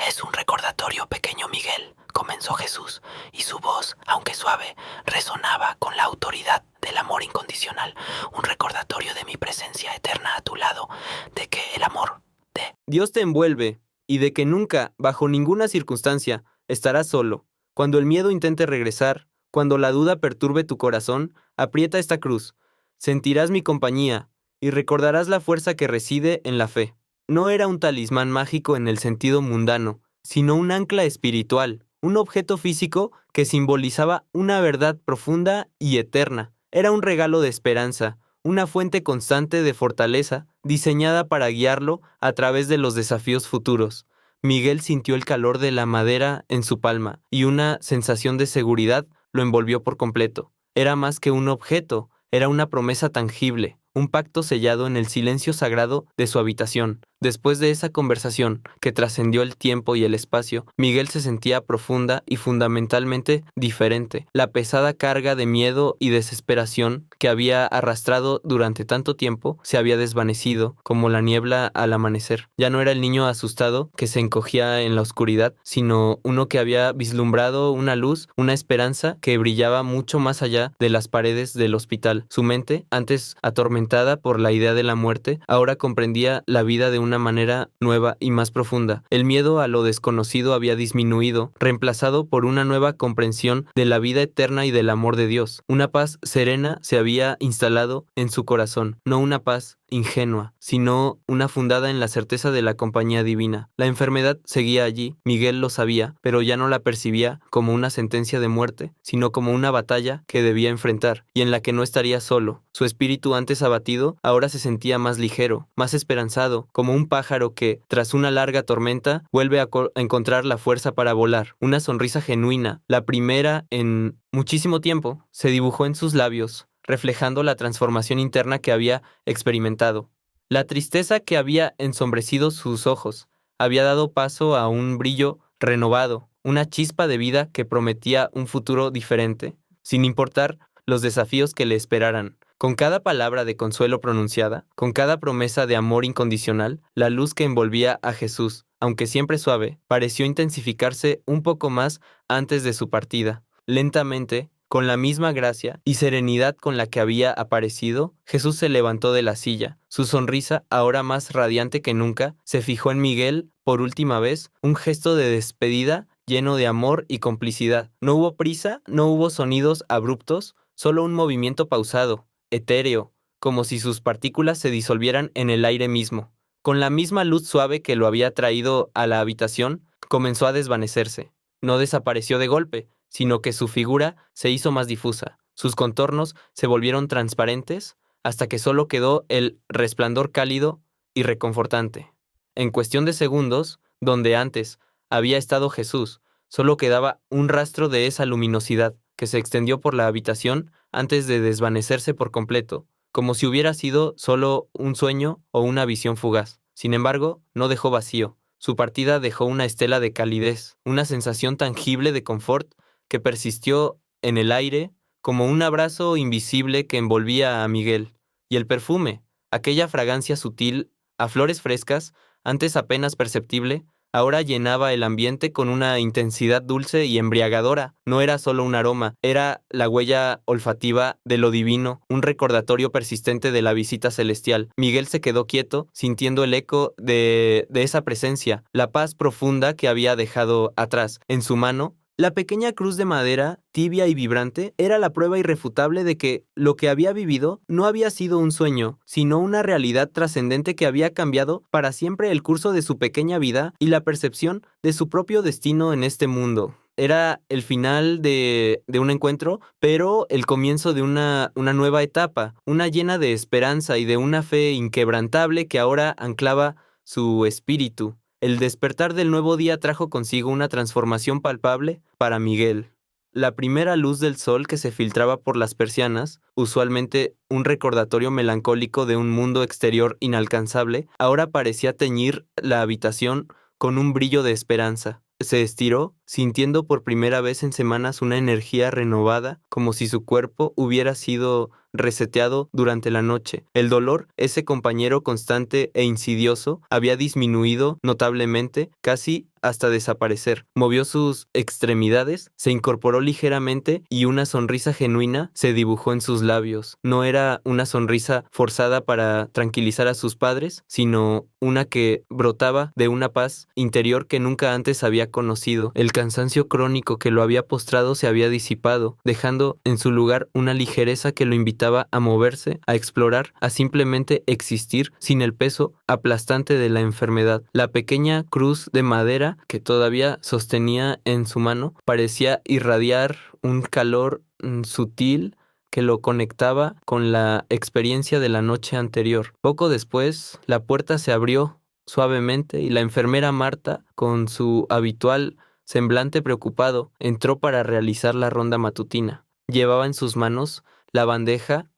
es un recordatorio, pequeño Miguel», comenzó Jesús, y su voz, aunque suave, resonaba con la autoridad del amor incondicional. «Un recordatorio de mi presencia eterna a tu lado, de que el amor de Dios te envuelve y de que nunca, bajo ninguna circunstancia, estarás solo. Cuando el miedo intente regresar, cuando la duda perturbe tu corazón, aprieta esta cruz. Sentirás mi compañía y recordarás la fuerza que reside en la fe». No era un talismán mágico en el sentido mundano, sino un ancla espiritual, un objeto físico que simbolizaba una verdad profunda y eterna. Era un regalo de esperanza, una fuente constante de fortaleza, diseñada para guiarlo a través de los desafíos futuros. Miguel sintió el calor de la madera en su palma, y una sensación de seguridad lo envolvió por completo. Era más que un objeto, era una promesa tangible, un pacto sellado en el silencio sagrado de su habitación. Después de esa conversación, que trascendió el tiempo y el espacio, Miguel se sentía profunda y fundamentalmente diferente. La pesada carga de miedo y desesperación que había arrastrado durante tanto tiempo se había desvanecido como la niebla al amanecer. Ya no era el niño asustado que se encogía en la oscuridad, sino uno que había vislumbrado una luz, una esperanza que brillaba mucho más allá de las paredes del hospital. Su mente, antes atormentada por la idea de la muerte, ahora comprendía la vida de una manera nueva y más profunda. El miedo a lo desconocido había disminuido, reemplazado por una nueva comprensión de la vida eterna y del amor de Dios. Una paz serena se había instalado en su corazón, no una paz ingenua, sino una fundada en la certeza de la compañía divina. La enfermedad seguía allí, Miguel lo sabía, pero ya no la percibía como una sentencia de muerte, sino como una batalla que debía enfrentar, y en la que no estaría solo. Su espíritu antes abatido, ahora se sentía más ligero, más esperanzado, como un pájaro que, tras una larga tormenta, vuelve a encontrar la fuerza para volar. Una sonrisa genuina, la primera en muchísimo tiempo, se dibujó en sus labios, reflejando la transformación interna que había experimentado. La tristeza que había ensombrecido sus ojos había dado paso a un brillo renovado, una chispa de vida que prometía un futuro diferente, sin importar los desafíos que le esperaran. Con cada palabra de consuelo pronunciada, con cada promesa de amor incondicional, la luz que envolvía a Jesús, aunque siempre suave, pareció intensificarse un poco más antes de su partida. Lentamente, con la misma gracia y serenidad con la que había aparecido, Jesús se levantó de la silla. Su sonrisa, ahora más radiante que nunca, se fijó en Miguel por última vez, un gesto de despedida lleno de amor y complicidad. No hubo prisa, no hubo sonidos abruptos, solo un movimiento pausado, etéreo, como si sus partículas se disolvieran en el aire mismo. Con la misma luz suave que lo había traído a la habitación, comenzó a desvanecerse. No desapareció de golpe, sino que su figura se hizo más difusa. Sus contornos se volvieron transparentes hasta que solo quedó el resplandor cálido y reconfortante. En cuestión de segundos, donde antes había estado Jesús, solo quedaba un rastro de esa luminosidad que se extendió por la habitación antes de desvanecerse por completo, como si hubiera sido solo un sueño o una visión fugaz. Sin embargo, no dejó vacío. Su partida dejó una estela de calidez, una sensación tangible de confort que persistió en el aire como un abrazo invisible que envolvía a Miguel. Y el perfume, aquella fragancia sutil a flores frescas, antes apenas perceptible, ahora llenaba el ambiente con una intensidad dulce y embriagadora. No era solo un aroma, era la huella olfativa de lo divino, un recordatorio persistente de la visita celestial. Miguel se quedó quieto, sintiendo el eco de esa presencia, la paz profunda que había dejado atrás. En su mano, la pequeña cruz de madera, tibia y vibrante, era la prueba irrefutable de que lo que había vivido no había sido un sueño, sino una realidad trascendente que había cambiado para siempre el curso de su pequeña vida y la percepción de su propio destino en este mundo. Era el final de un encuentro, pero el comienzo de una nueva etapa, una llena de esperanza y de una fe inquebrantable que ahora anclaba su espíritu. El despertar del nuevo día trajo consigo una transformación palpable para Miguel. La primera luz del sol que se filtraba por las persianas, usualmente un recordatorio melancólico de un mundo exterior inalcanzable, ahora parecía teñir la habitación con un brillo de esperanza. Se estiró, sintiendo por primera vez en semanas una energía renovada, como si su cuerpo hubiera sido reseteado durante la noche. El dolor, ese compañero constante e insidioso, había disminuido notablemente, casi hasta desaparecer. Movió sus extremidades, se incorporó ligeramente y una sonrisa genuina se dibujó en sus labios. No era una sonrisa forzada para tranquilizar a sus padres, sino una que brotaba de una paz interior que nunca antes había conocido. El cansancio crónico que lo había postrado se había disipado, dejando en su lugar una ligereza que lo invitaba a moverse, a explorar, a simplemente existir sin el peso aplastante de la enfermedad. La pequeña cruz de madera que todavía sostenía en su mano parecía irradiar un calor sutil que lo conectaba con la experiencia de la noche anterior. Poco después, la puerta se abrió suavemente y la enfermera Marta, con su habitual semblante preocupado, entró para realizar la ronda matutina. Llevaba en sus manos la bandeja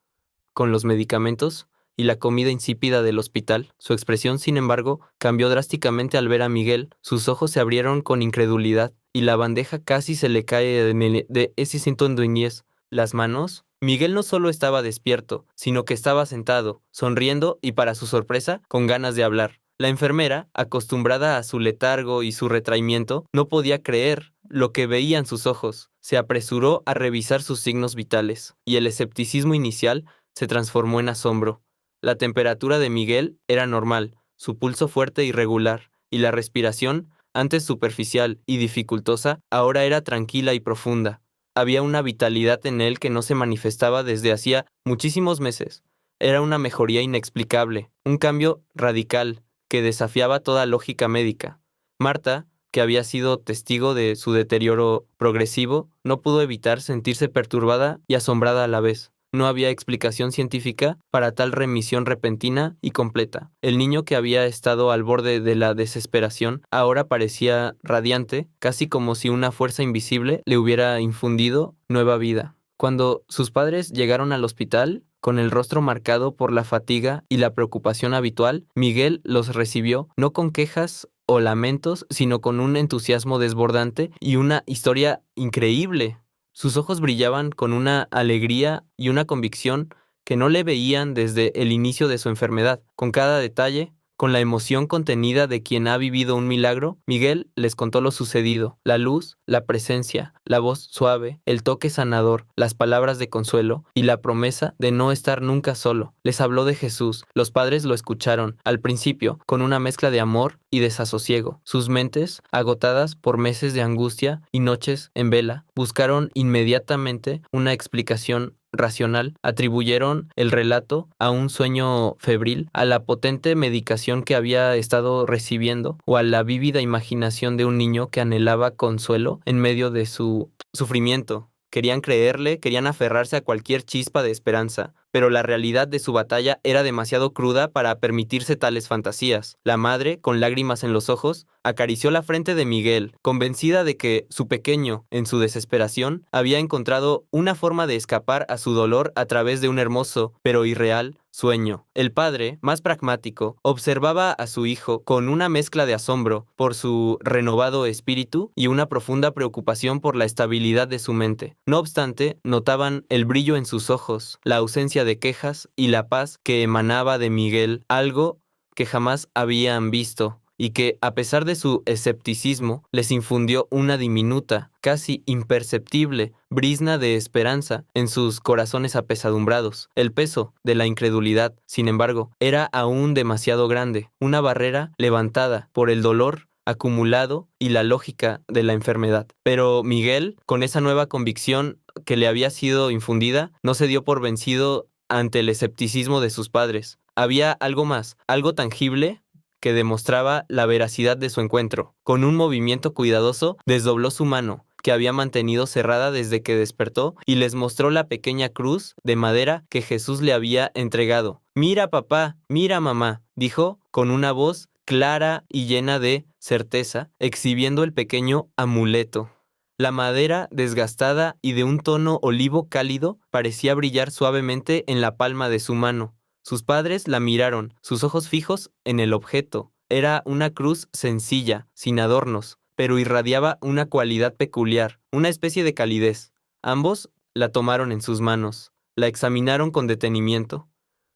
con los medicamentos y la comida insípida del hospital. Su expresión, sin embargo, cambió drásticamente al ver a Miguel. Sus ojos se abrieron con incredulidad y la bandeja casi se le cae de ese sintonduñez. Las manos. Miguel no solo estaba despierto, sino que estaba sentado, sonriendo y, para su sorpresa, con ganas de hablar. La enfermera, acostumbrada a su letargo y su retraimiento, no podía creer lo que veían sus ojos. Se apresuró a revisar sus signos vitales, y el escepticismo inicial se transformó en asombro. La temperatura de Miguel era normal, su pulso fuerte y regular, y la respiración, antes superficial y dificultosa, ahora era tranquila y profunda. Había una vitalidad en él que no se manifestaba desde hacía muchísimos meses. Era una mejoría inexplicable, un cambio radical que desafiaba toda lógica médica. Marta, que había sido testigo de su deterioro progresivo, no pudo evitar sentirse perturbada y asombrada a la vez. No había explicación científica para tal remisión repentina y completa. El niño que había estado al borde de la desesperación ahora parecía radiante, casi como si una fuerza invisible le hubiera infundido nueva vida. Cuando sus padres llegaron al hospital, con el rostro marcado por la fatiga y la preocupación habitual, Miguel los recibió no con quejas o lamentos, sino con un entusiasmo desbordante y una historia increíble. Sus ojos brillaban con una alegría y una convicción que no le veían desde el inicio de su enfermedad. Con cada detalle, con la emoción contenida de quien ha vivido un milagro, Miguel les contó lo sucedido: la luz, la presencia, la voz suave, el toque sanador, las palabras de consuelo y la promesa de no estar nunca solo. Les habló de Jesús. Los padres lo escucharon, al principio, con una mezcla de amor y desasosiego. Sus mentes, agotadas por meses de angustia y noches en vela, buscaron inmediatamente una explicación racional, atribuyeron el relato a un sueño febril, a la potente medicación que había estado recibiendo o a la vívida imaginación de un niño que anhelaba consuelo en medio de su sufrimiento. Querían creerle, querían aferrarse a cualquier chispa de esperanza, pero la realidad de su batalla era demasiado cruda para permitirse tales fantasías. La madre, con lágrimas en los ojos, acarició la frente de Miguel, convencida de que su pequeño, en su desesperación, había encontrado una forma de escapar a su dolor a través de un hermoso, pero irreal, sueño. El padre, más pragmático, observaba a su hijo con una mezcla de asombro por su renovado espíritu y una profunda preocupación por la estabilidad de su mente. No obstante, notaban el brillo en sus ojos, la ausencia de quejas y la paz que emanaba de Miguel, algo que jamás habían visto y que, a pesar de su escepticismo, les infundió una diminuta, casi imperceptible, brizna de esperanza en sus corazones apesadumbrados. El peso de la incredulidad, sin embargo, era aún demasiado grande, una barrera levantada por el dolor acumulado y la lógica de la enfermedad. Pero Miguel, con esa nueva convicción que le había sido infundida, no se dio por vencido ante el escepticismo de sus padres. Había algo más, algo tangible que demostraba la veracidad de su encuentro. Con un movimiento cuidadoso, desdobló su mano, que había mantenido cerrada desde que despertó, y les mostró la pequeña cruz de madera que Jesús le había entregado. «Mira, papá, mira, mamá», dijo con una voz clara y llena de certeza, exhibiendo el pequeño amuleto. La madera, desgastada y de un tono olivo cálido, parecía brillar suavemente en la palma de su mano. Sus padres la miraron, sus ojos fijos en el objeto. Era una cruz sencilla, sin adornos, pero irradiaba una cualidad peculiar, una especie de calidez. Ambos la tomaron en sus manos, la examinaron con detenimiento.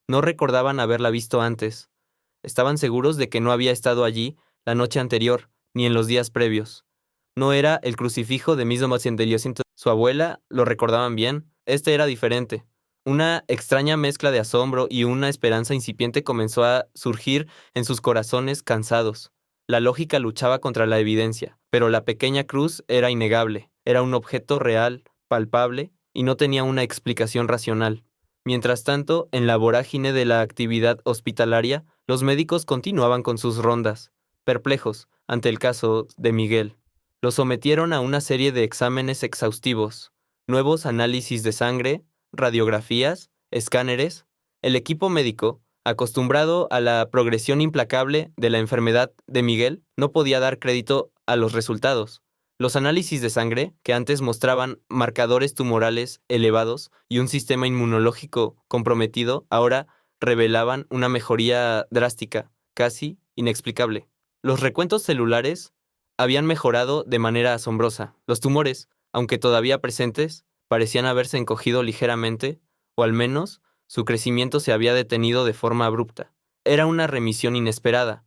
No recordaban haberla visto antes. Estaban seguros de que no había estado allí la noche anterior, ni en los días previos. No era el crucifijo de 1900. Su abuela lo recordaban bien. Este era diferente. Una extraña mezcla de asombro y una esperanza incipiente comenzó a surgir en sus corazones cansados. La lógica luchaba contra la evidencia, pero la pequeña cruz era innegable. Era un objeto real, palpable, y no tenía una explicación racional. Mientras tanto, en la vorágine de la actividad hospitalaria, los médicos continuaban con sus rondas, perplejos ante el caso de Miguel. Lo sometieron a una serie de exámenes exhaustivos, nuevos análisis de sangre, radiografías, escáneres. El equipo médico, acostumbrado a la progresión implacable de la enfermedad de Miguel, no podía dar crédito a los resultados. Los análisis de sangre, que antes mostraban marcadores tumorales elevados y un sistema inmunológico comprometido, ahora revelaban una mejoría drástica, casi inexplicable. Los recuentos celulares habían mejorado de manera asombrosa. Los tumores, aunque todavía presentes, parecían haberse encogido ligeramente, o al menos su crecimiento se había detenido de forma abrupta. Era una remisión inesperada,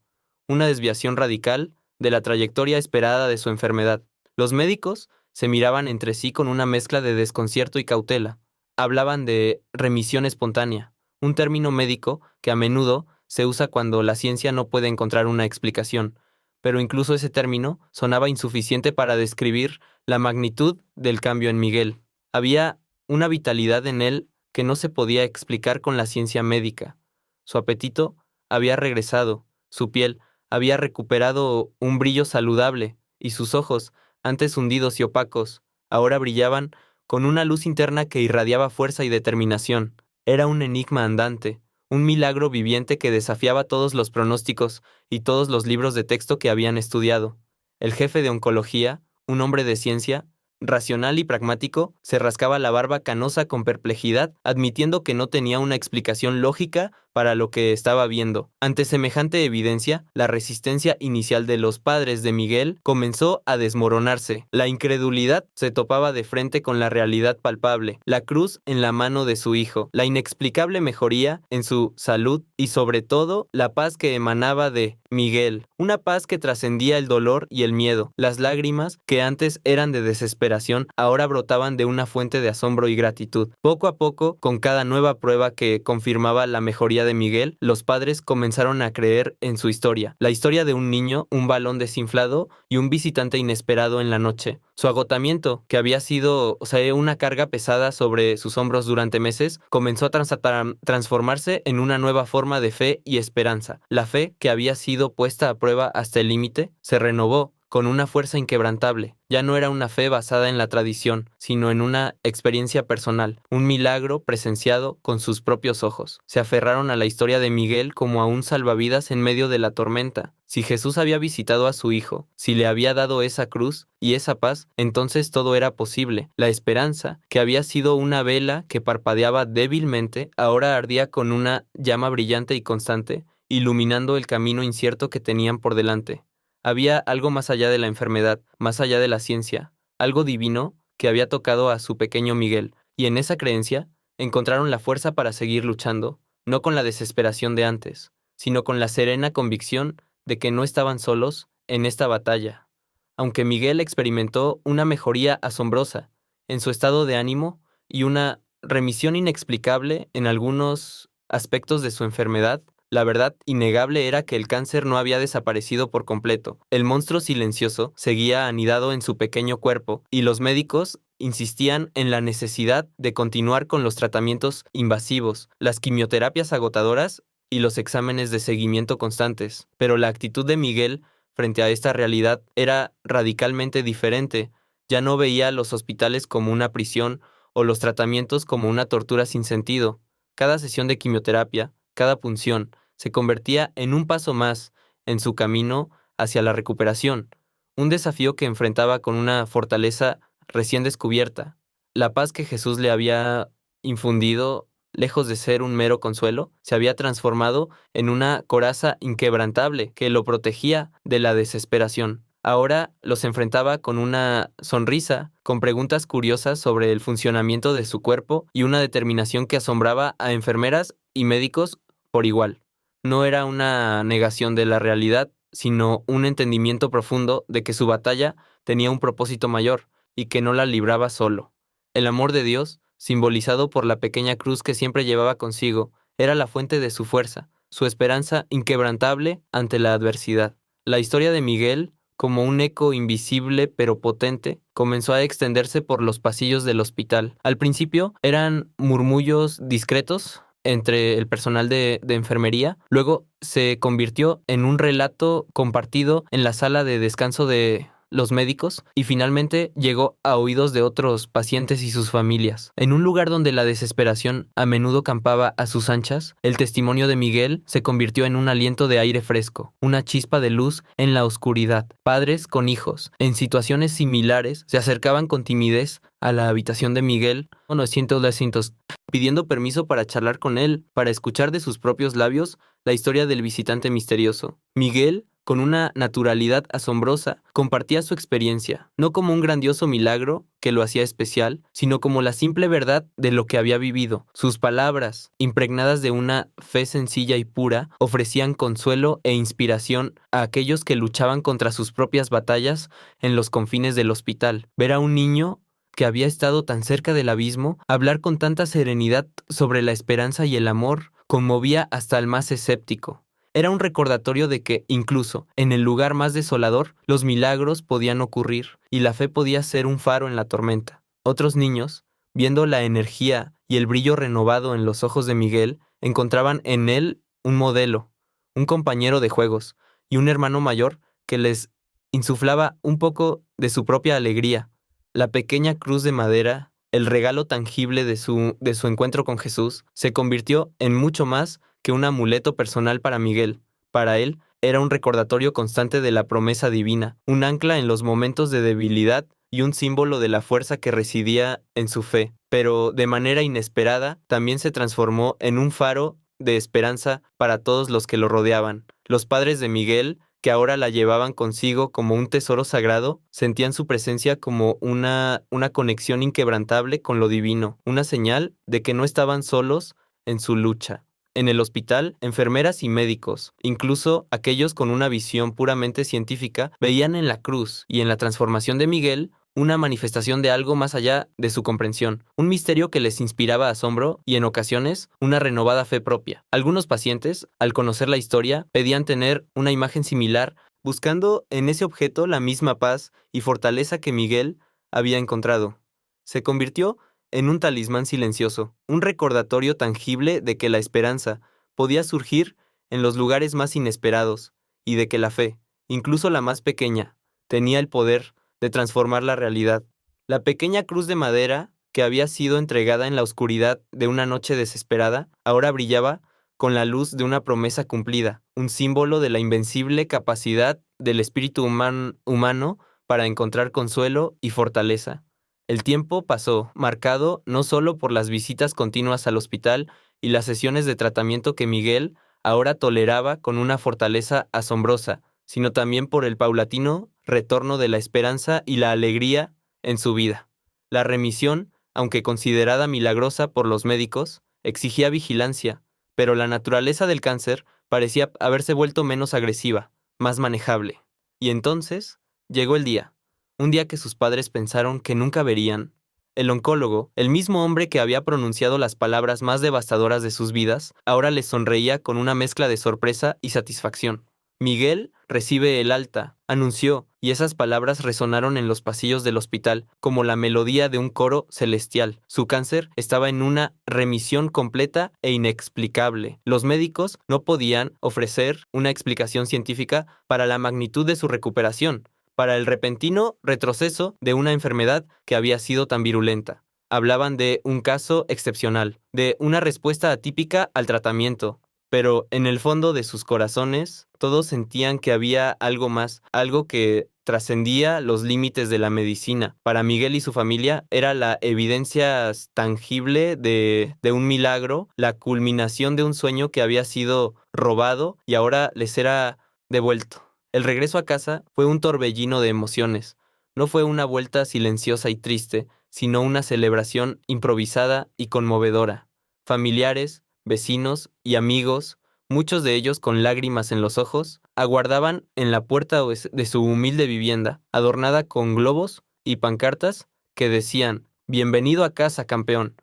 una desviación radical de la trayectoria esperada de su enfermedad. Los médicos se miraban entre sí con una mezcla de desconcierto y cautela. Hablaban de remisión espontánea, un término médico que a menudo se usa cuando la ciencia no puede encontrar una explicación, pero incluso ese término sonaba insuficiente para describir la magnitud del cambio en Miguel. Había una vitalidad en él que no se podía explicar con la ciencia médica. Su apetito había regresado, su piel había recuperado un brillo saludable, y sus ojos, antes hundidos y opacos, ahora brillaban con una luz interna que irradiaba fuerza y determinación. Era un enigma andante, un milagro viviente que desafiaba todos los pronósticos y todos los libros de texto que habían estudiado. El jefe de oncología, un hombre de ciencia, racional y pragmático, se rascaba la barba canosa con perplejidad, admitiendo que no tenía una explicación lógica para lo que estaba viendo. Ante semejante evidencia, la resistencia inicial de los padres de Miguel comenzó a desmoronarse. La incredulidad se topaba de frente con la realidad palpable, la cruz en la mano de su hijo, la inexplicable mejoría en su salud y sobre todo la paz que emanaba de Miguel, una paz que trascendía el dolor y el miedo. Las lágrimas, que antes eran de desesperación, ahora brotaban de una fuente de asombro y gratitud. Poco a poco, con cada nueva prueba que confirmaba la mejoría de Miguel, los padres comenzaron a creer en su historia, la historia de un niño, un balón desinflado y un visitante inesperado en la noche. Su agotamiento, que había sido, una carga pesada sobre sus hombros durante meses, comenzó a transformarse en una nueva forma de fe y esperanza. La fe, que había sido puesta a prueba hasta el límite, se renovó con una fuerza inquebrantable. Ya no era una fe basada en la tradición, sino en una experiencia personal, un milagro presenciado con sus propios ojos. Se aferraron a la historia de Miguel como a un salvavidas en medio de la tormenta. Si Jesús había visitado a su hijo, si le había dado esa cruz y esa paz, entonces todo era posible. La esperanza, que había sido una vela que parpadeaba débilmente, ahora ardía con una llama brillante y constante, iluminando el camino incierto que tenían por delante. Había algo más allá de la enfermedad, más allá de la ciencia, algo divino que había tocado a su pequeño Miguel, y en esa creencia encontraron la fuerza para seguir luchando, no con la desesperación de antes, sino con la serena convicción de que no estaban solos en esta batalla. Aunque Miguel experimentó una mejoría asombrosa en su estado de ánimo y una remisión inexplicable en algunos aspectos de su enfermedad, la verdad innegable era que el cáncer no había desaparecido por completo. El monstruo silencioso seguía anidado en su pequeño cuerpo y los médicos insistían en la necesidad de continuar con los tratamientos invasivos, las quimioterapias agotadoras y los exámenes de seguimiento constantes. Pero la actitud de Miguel frente a esta realidad era radicalmente diferente. Ya no veía los hospitales como una prisión o los tratamientos como una tortura sin sentido. Cada sesión de quimioterapia, cada punción, se convertía en un paso más en su camino hacia la recuperación, un desafío que enfrentaba con una fortaleza recién descubierta. La paz que Jesús le había infundido, lejos de ser un mero consuelo, se había transformado en una coraza inquebrantable que lo protegía de la desesperación. Ahora los enfrentaba con una sonrisa, con preguntas curiosas sobre el funcionamiento de su cuerpo y una determinación que asombraba a enfermeras y médicos por igual. No era una negación de la realidad, sino un entendimiento profundo de que su batalla tenía un propósito mayor y que no la libraba solo. El amor de Dios, simbolizado por la pequeña cruz que siempre llevaba consigo, era la fuente de su fuerza, su esperanza inquebrantable ante la adversidad. La historia de Miguel, como un eco invisible pero potente, comenzó a extenderse por los pasillos del hospital. Al principio eran murmullos discretos entre el personal de enfermería. Luego se convirtió en un relato compartido en la sala de descanso de los médicos y finalmente llegó a oídos de otros pacientes y sus familias. En un lugar donde la desesperación a menudo campaba a sus anchas, el testimonio de Miguel se convirtió en un aliento de aire fresco, una chispa de luz en la oscuridad. Padres con hijos, en situaciones similares, se acercaban con timidez a la habitación de Miguel, 900, pidiendo permiso para charlar con él, para escuchar de sus propios labios la historia del visitante misterioso. Miguel, con una naturalidad asombrosa, compartía su experiencia, no como un grandioso milagro que lo hacía especial, sino como la simple verdad de lo que había vivido. Sus palabras, impregnadas de una fe sencilla y pura, ofrecían consuelo e inspiración a aquellos que luchaban contra sus propias batallas en los confines del hospital. Ver a un niño que había estado tan cerca del abismo, hablar con tanta serenidad sobre la esperanza y el amor, conmovía hasta al más escéptico. Era un recordatorio de que, incluso en el lugar más desolador, los milagros podían ocurrir y la fe podía ser un faro en la tormenta. Otros niños, Viendo la energía y el brillo renovado en los ojos de Miguel, encontraban en él un modelo, un compañero de juegos y un hermano mayor que les insuflaba un poco de su propia alegría. La pequeña cruz de madera, el regalo tangible de su encuentro con Jesús, se convirtió en mucho más que un amuleto personal para Miguel. Para él, era un recordatorio constante de la promesa divina, un ancla en los momentos de debilidad y un símbolo de la fuerza que residía en su fe. Pero de manera inesperada, también se transformó en un faro de esperanza para todos los que lo rodeaban. Los padres de Miguel, que ahora la llevaban consigo como un tesoro sagrado, sentían su presencia como una conexión inquebrantable con lo divino, una señal de que no estaban solos en su lucha. En el hospital, enfermeras y médicos, incluso aquellos con una visión puramente científica, veían en la cruz y en la transformación de Miguel una manifestación de algo más allá de su comprensión, un misterio que les inspiraba asombro y en ocasiones una renovada fe propia. Algunos pacientes, al conocer la historia, pedían tener una imagen similar, buscando en ese objeto la misma paz y fortaleza que Miguel había encontrado. Se convirtió en un talismán silencioso, un recordatorio tangible de que la esperanza podía surgir en los lugares más inesperados y de que la fe, incluso la más pequeña, tenía el poder de transformar la realidad. La pequeña cruz de madera, que había sido entregada en la oscuridad de una noche desesperada, ahora brillaba con la luz de una promesa cumplida, un símbolo de la invencible capacidad del espíritu humano para encontrar consuelo y fortaleza. El tiempo pasó, marcado no solo por las visitas continuas al hospital y las sesiones de tratamiento que Miguel ahora toleraba con una fortaleza asombrosa, sino también por el paulatino retorno de la esperanza y la alegría en su vida. La remisión, aunque considerada milagrosa por los médicos, exigía vigilancia, pero la naturaleza del cáncer parecía haberse vuelto menos agresiva, más manejable. Y entonces llegó el día, un día que sus padres pensaron que nunca verían. El oncólogo, el mismo hombre que había pronunciado las palabras más devastadoras de sus vidas, ahora les sonreía con una mezcla de sorpresa y satisfacción. Miguel recibe el alta, anunció, y esas palabras resonaron en los pasillos del hospital como la melodía de un coro celestial. Su cáncer estaba en una remisión completa e inexplicable. Los médicos no podían ofrecer una explicación científica para la magnitud de su recuperación, para el repentino retroceso de una enfermedad que había sido tan virulenta. Hablaban de un caso excepcional, de una respuesta atípica al tratamiento, pero en el fondo de sus corazones todos sentían que había algo más, algo que trascendía los límites de la medicina. Para Miguel y su familia era la evidencia tangible de un milagro, la culminación de un sueño que había sido robado y ahora les era devuelto. El regreso a casa fue un torbellino de emociones. No fue una vuelta silenciosa y triste, sino una celebración improvisada y conmovedora. Familiares, vecinos y amigos, muchos de ellos con lágrimas en los ojos, aguardaban en la puerta de su humilde vivienda, adornada con globos y pancartas que decían: «Bienvenido a casa, campeón».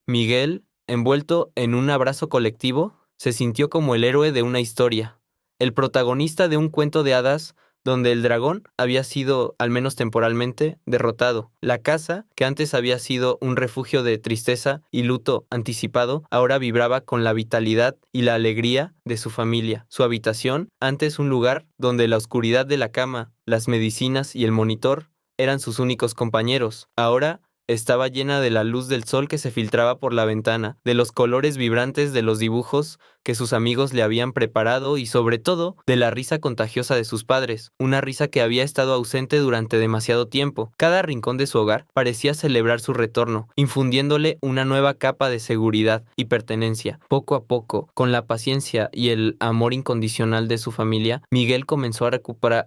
Miguel, envuelto en un abrazo colectivo, se sintió como el héroe de una historia, el protagonista de un cuento de hadas donde el dragón había sido, al menos temporalmente, derrotado. La casa, que antes había sido un refugio de tristeza y luto anticipado, ahora vibraba con la vitalidad y la alegría de su familia. Su habitación, antes un lugar donde la oscuridad de la cama, las medicinas y el monitor eran sus únicos compañeros, ahora estaba llena de la luz del sol que se filtraba por la ventana, de los colores vibrantes de los dibujos que sus amigos le habían preparado y sobre todo de la risa contagiosa de sus padres, una risa que había estado ausente durante demasiado tiempo. Cada rincón de su hogar parecía celebrar su retorno, infundiéndole una nueva capa de seguridad y pertenencia. Poco a poco, con la paciencia y el amor incondicional de su familia, Miguel comenzó a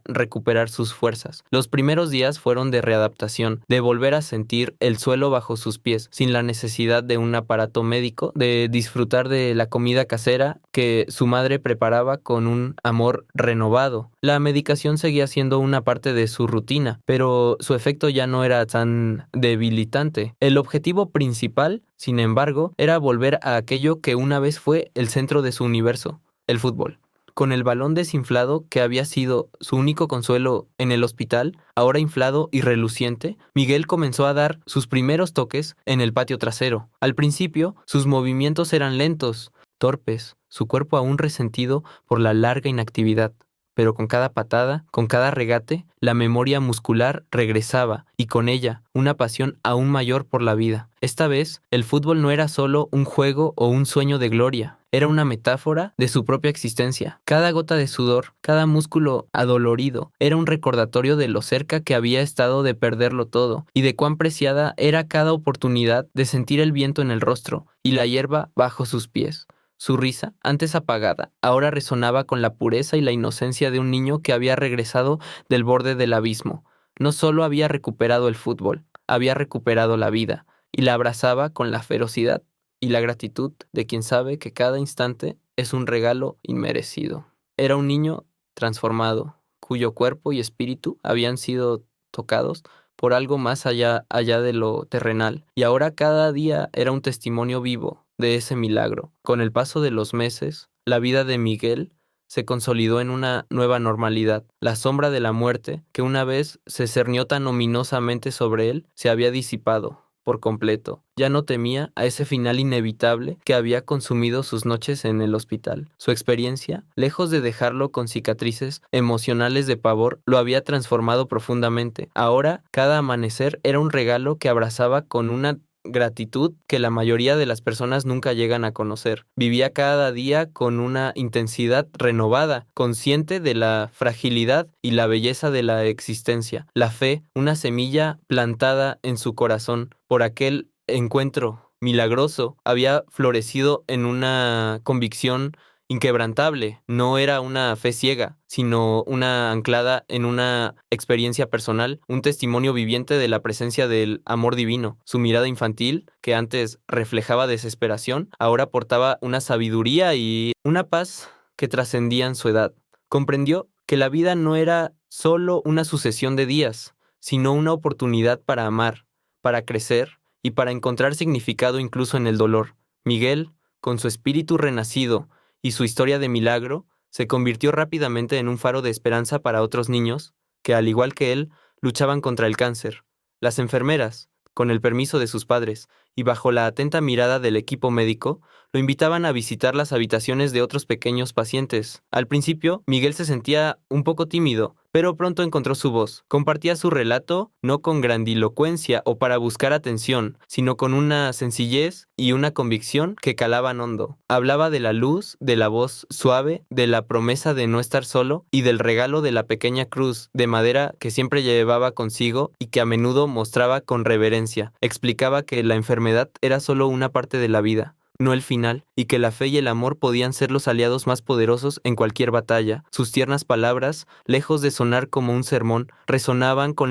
recuperar sus fuerzas. Los primeros días fueron de readaptación, de volver a sentir el suelo bajo sus pies, sin la necesidad de un aparato médico, de disfrutar de la comida casera que su madre preparaba con un amor renovado. La medicación seguía siendo una parte de su rutina, pero su efecto ya no era tan debilitante. El objetivo principal, sin embargo, era volver a aquello que una vez fue el centro de su universo, el fútbol. Con el balón desinflado que había sido su único consuelo en el hospital, ahora inflado y reluciente, Miguel comenzó a dar sus primeros toques en el patio trasero. Al principio, sus movimientos eran lentos, torpes, su cuerpo aún resentido por la larga inactividad. Pero con cada patada, con cada regate, la memoria muscular regresaba y con ella una pasión aún mayor por la vida. Esta vez, el fútbol no era solo un juego o un sueño de gloria, era una metáfora de su propia existencia. Cada gota de sudor, cada músculo adolorido, era un recordatorio de lo cerca que había estado de perderlo todo y de cuán preciada era cada oportunidad de sentir el viento en el rostro y la hierba bajo sus pies. Su risa, antes apagada, ahora resonaba con la pureza y la inocencia de un niño que había regresado del borde del abismo. No solo había recuperado el fútbol, había recuperado la vida, y la abrazaba con la ferocidad y la gratitud de quien sabe que cada instante es un regalo inmerecido. Era un niño transformado, cuyo cuerpo y espíritu habían sido tocados por algo más allá de lo terrenal, y ahora cada día era un testimonio vivo de ese milagro. Con el paso de los meses, la vida de Miguel se consolidó en una nueva normalidad. La sombra de la muerte, que una vez se cernió tan ominosamente sobre él, se había disipado por completo. Ya no temía a ese final inevitable que había consumido sus noches en el hospital. Su experiencia, lejos de dejarlo con cicatrices emocionales de pavor, lo había transformado profundamente. Ahora, cada amanecer era un regalo que abrazaba con una gratitud que la mayoría de las personas nunca llegan a conocer. Vivía cada día con una intensidad renovada, consciente de la fragilidad y la belleza de la existencia. La fe, una semilla plantada en su corazón por aquel encuentro milagroso, había florecido en una convicción inquebrantable. No era una fe ciega, sino una anclada en una experiencia personal, un testimonio viviente de la presencia del amor divino. Su mirada infantil, que antes reflejaba desesperación, ahora portaba una sabiduría y una paz que trascendían su edad. Comprendió que la vida no era solo una sucesión de días, sino una oportunidad para amar, para crecer y para encontrar significado incluso en el dolor. Miguel, con su espíritu renacido y su historia de milagro, se convirtió rápidamente en un faro de esperanza para otros niños que, al igual que él, luchaban contra el cáncer. Las enfermeras, con el permiso de sus padres y bajo la atenta mirada del equipo médico, lo invitaban a visitar las habitaciones de otros pequeños pacientes. Al principio, Miguel se sentía un poco tímido, pero pronto encontró su voz. Compartía su relato no con grandilocuencia o para buscar atención, sino con una sencillez y una convicción que calaban hondo. Hablaba de la luz, de la voz suave, de la promesa de no estar solo y del regalo de la pequeña cruz de madera que siempre llevaba consigo y que a menudo mostraba con reverencia. Explicaba que la enfermedad era solo una parte de la vida, no el final, y que la fe y el amor podían ser los aliados más poderosos en cualquier batalla. Sus tiernas palabras, lejos de sonar como un sermón, resonaban con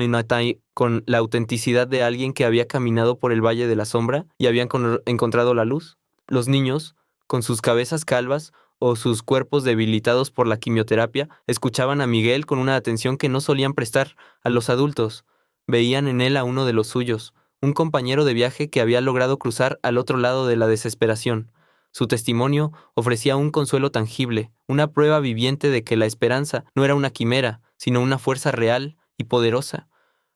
la autenticidad de alguien que había caminado por el valle de la sombra y habían encontrado la luz. Los niños, con sus cabezas calvas o sus cuerpos debilitados por la quimioterapia, escuchaban a Miguel con una atención que no solían prestar a los adultos. Veían en él a uno de los suyos, un compañero de viaje que había logrado cruzar al otro lado de la desesperación. Su testimonio ofrecía un consuelo tangible, una prueba viviente de que la esperanza no era una quimera, sino una fuerza real y poderosa.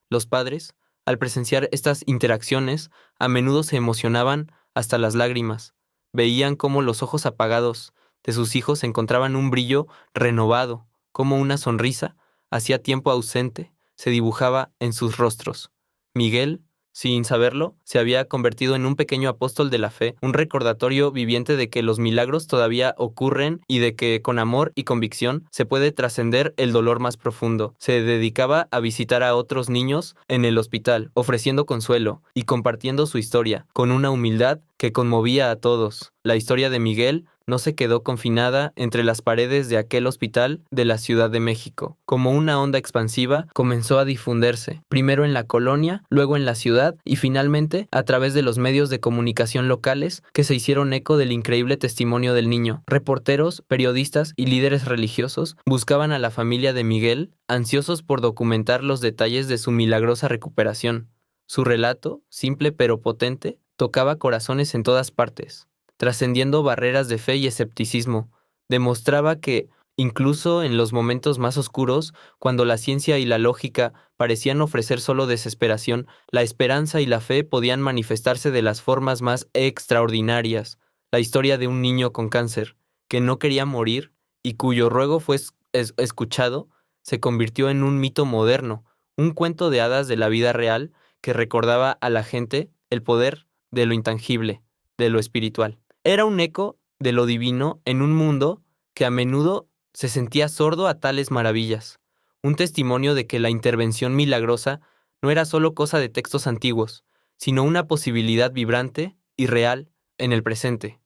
Los padres, al presenciar estas interacciones, a menudo se emocionaban hasta las lágrimas. Veían cómo los ojos apagados de sus hijos encontraban un brillo renovado, como una sonrisa, hacía tiempo ausente, se dibujaba en sus rostros. Miguel, sin saberlo, se había convertido en un pequeño apóstol de la fe, un recordatorio viviente de que los milagros todavía ocurren y de que con amor y convicción se puede trascender el dolor más profundo. Se dedicaba a visitar a otros niños en el hospital, ofreciendo consuelo y compartiendo su historia, con una humildad que conmovía a todos. La historia de Miguel no se quedó confinada entre las paredes de aquel hospital de la Ciudad de México. Como una onda expansiva, comenzó a difundirse, primero en la colonia, luego en la ciudad y finalmente a través de los medios de comunicación locales que se hicieron eco del increíble testimonio del niño. Reporteros, periodistas y líderes religiosos buscaban a la familia de Miguel, ansiosos por documentar los detalles de su milagrosa recuperación. Su relato, simple pero potente, tocaba corazones en todas partes, trascendiendo barreras de fe y escepticismo. Demostraba que, Incluso en los momentos más oscuros, cuando la ciencia y la lógica parecían ofrecer solo desesperación, la esperanza y la fe podían manifestarse de las formas más extraordinarias. La historia de un niño con cáncer, que no quería morir y cuyo ruego fue escuchado, se convirtió en un mito moderno, un cuento de hadas de la vida real que recordaba a la gente el poder de lo intangible, de lo espiritual. Era un eco de lo divino en un mundo que a menudo se sentía sordo a tales maravillas, un testimonio de que la intervención milagrosa no era solo cosa de textos antiguos, sino una posibilidad vibrante y real en el presente.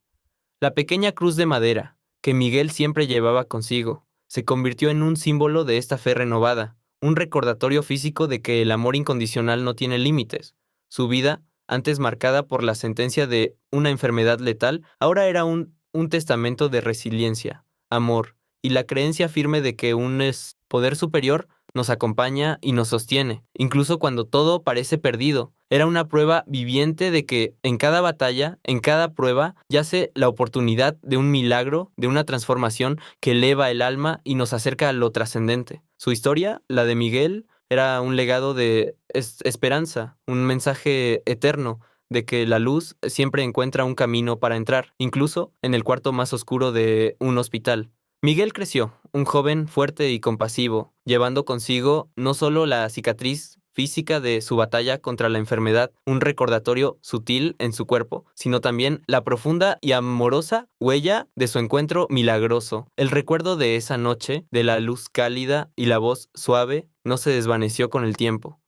La pequeña cruz de madera, que Miguel siempre llevaba consigo, se convirtió en un símbolo de esta fe renovada, un recordatorio físico de que el amor incondicional no tiene límites. Su vida, antes marcada por la sentencia de una enfermedad letal, ahora era un testamento de resiliencia, amor y la creencia firme de que un poder superior nos acompaña y nos sostiene, incluso cuando todo parece perdido. Era una prueba viviente de que en cada batalla, en cada prueba, yace la oportunidad de un milagro, de una transformación que eleva el alma y nos acerca a lo trascendente. Su historia, la de Miguel, era un legado de esperanza, un mensaje eterno de que la luz siempre encuentra un camino para entrar, incluso en el cuarto más oscuro de un hospital. Miguel creció, un joven fuerte y compasivo, llevando consigo no solo la cicatriz física de su batalla contra la enfermedad, un recordatorio sutil en su cuerpo, sino también la profunda y amorosa huella de su encuentro milagroso. El recuerdo de esa noche, de la luz cálida y la voz suave, no se desvaneció con el tiempo.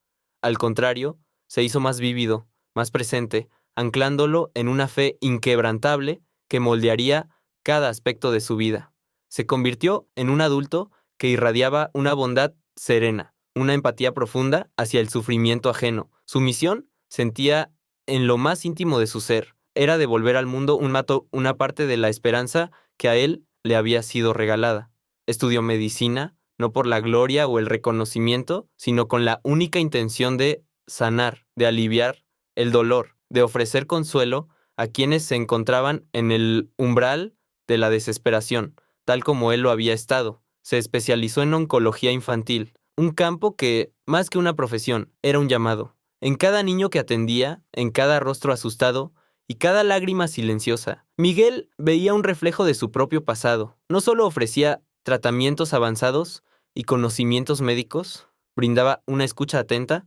Al contrario, se hizo más vívido, más presente, anclándolo en una fe inquebrantable que moldearía cada aspecto de su vida. Se convirtió en un adulto que irradiaba una bondad serena, una empatía profunda hacia el sufrimiento ajeno. Su misión, sentía en lo más íntimo de su ser, era devolver al mundo una parte de la esperanza que a él le había sido regalada. Estudió medicina, no por la gloria o el reconocimiento, sino con la única intención de sanar, de aliviar el dolor, de ofrecer consuelo a quienes se encontraban en el umbral de la desesperación, tal como él lo había estado. Se especializó en oncología infantil, un campo que, más que una profesión, era un llamado. En cada niño que atendía, en cada rostro asustado y cada lágrima silenciosa, Miguel veía un reflejo de su propio pasado. No solo ofrecía tratamientos avanzados y conocimientos médicos, brindaba una escucha atenta,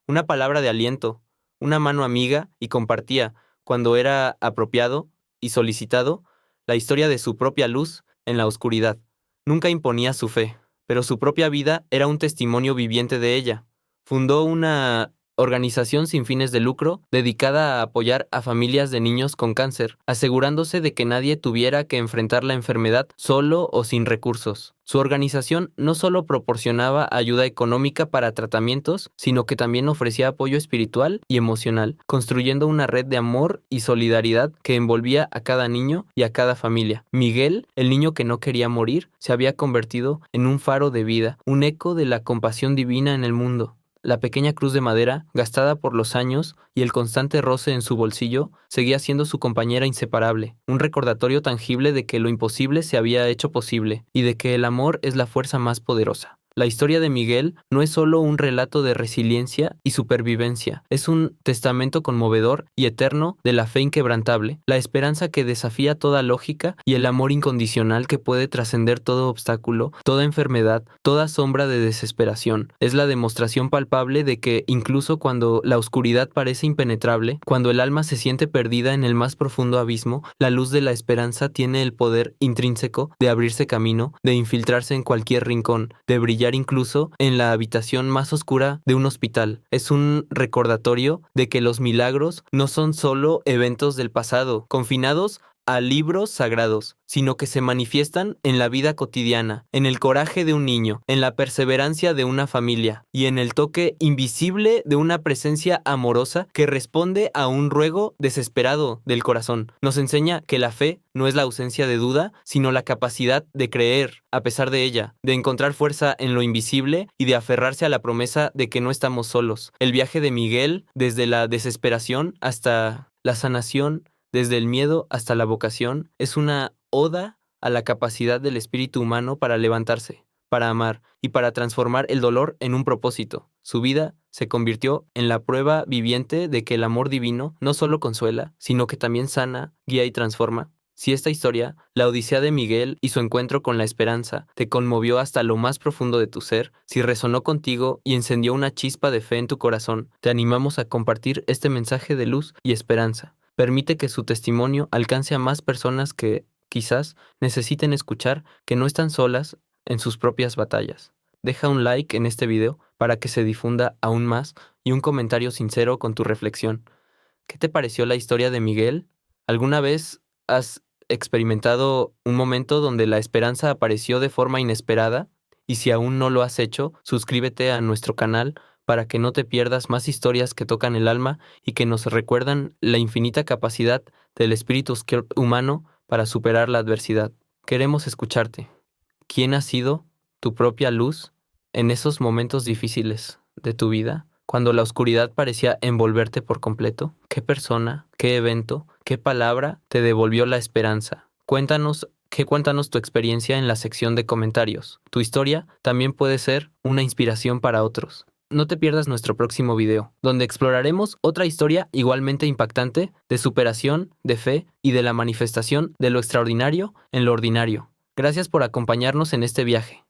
una palabra de aliento, una mano amiga y compartía, cuando era apropiado y solicitado, la historia de su propia luz en la oscuridad. Nunca imponía su fe, pero su propia vida era un testimonio viviente de ella. Fundó una organización sin fines de lucro dedicada a apoyar a familias de niños con cáncer, asegurándose de que nadie tuviera que enfrentar la enfermedad solo o sin recursos. Su organización no solo proporcionaba ayuda económica para tratamientos, sino que también ofrecía apoyo espiritual y emocional, construyendo una red de amor y solidaridad que envolvía a cada niño y a cada familia. Miguel, el niño que no quería morir, se había convertido en un faro de vida, un eco de la compasión divina en el mundo. La pequeña cruz de madera, gastada por los años y el constante roce en su bolsillo, seguía siendo su compañera inseparable, un recordatorio tangible de que lo imposible se había hecho posible y de que el amor es la fuerza más poderosa. La historia de Miguel no es solo un relato de resiliencia y supervivencia, es un testamento conmovedor y eterno de la fe inquebrantable, la esperanza que desafía toda lógica y el amor incondicional que puede trascender todo obstáculo, toda enfermedad, toda sombra de desesperación. Es la demostración palpable de que incluso cuando la oscuridad parece impenetrable, cuando el alma se siente perdida en el más profundo abismo, la luz de la esperanza tiene el poder intrínseco de abrirse camino, de infiltrarse en cualquier rincón, de brillar incluso en la habitación más oscura de un hospital. Es un recordatorio de que los milagros no son solo eventos del pasado, confinados a libros sagrados, sino que se manifiestan en la vida cotidiana, en el coraje de un niño, en la perseverancia de una familia y en el toque invisible de una presencia amorosa que responde a un ruego desesperado del corazón. Nos enseña que la fe no es la ausencia de duda, sino la capacidad de creer a pesar de ella, de encontrar fuerza en lo invisible y de aferrarse a la promesa de que no estamos solos. El viaje de Miguel, desde la desesperación hasta la sanación, desde el miedo hasta la vocación, es una oda a la capacidad del espíritu humano para levantarse, para amar y para transformar el dolor en un propósito. Su vida se convirtió en la prueba viviente de que el amor divino no solo consuela, sino que también sana, guía y transforma. Si esta historia, la odisea de Miguel y su encuentro con la esperanza, te conmovió hasta lo más profundo de tu ser, si resonó contigo y encendió una chispa de fe en tu corazón, te animamos a compartir este mensaje de luz y esperanza. Permite que su testimonio alcance a más personas que, quizás, necesiten escuchar que no están solas en sus propias batallas. Deja un like en este video para que se difunda aún más y un comentario sincero con tu reflexión. ¿Qué te pareció la historia de Miguel? ¿Alguna vez has experimentado un momento donde la esperanza apareció de forma inesperada? Y si aún no lo has hecho, suscríbete a nuestro canal para que no te pierdas más historias que tocan el alma y que nos recuerdan la infinita capacidad del espíritu humano para superar la adversidad. Queremos escucharte. ¿Quién ha sido tu propia luz en esos momentos difíciles de tu vida? Cuando la oscuridad parecía envolverte por completo, ¿qué persona, qué evento, qué palabra te devolvió la esperanza? Cuéntanos tu experiencia en la sección de comentarios. Tu historia también puede ser una inspiración para otros. No te pierdas nuestro próximo video, donde exploraremos otra historia igualmente impactante de superación, de fe y de la manifestación de lo extraordinario en lo ordinario. Gracias por acompañarnos en este viaje.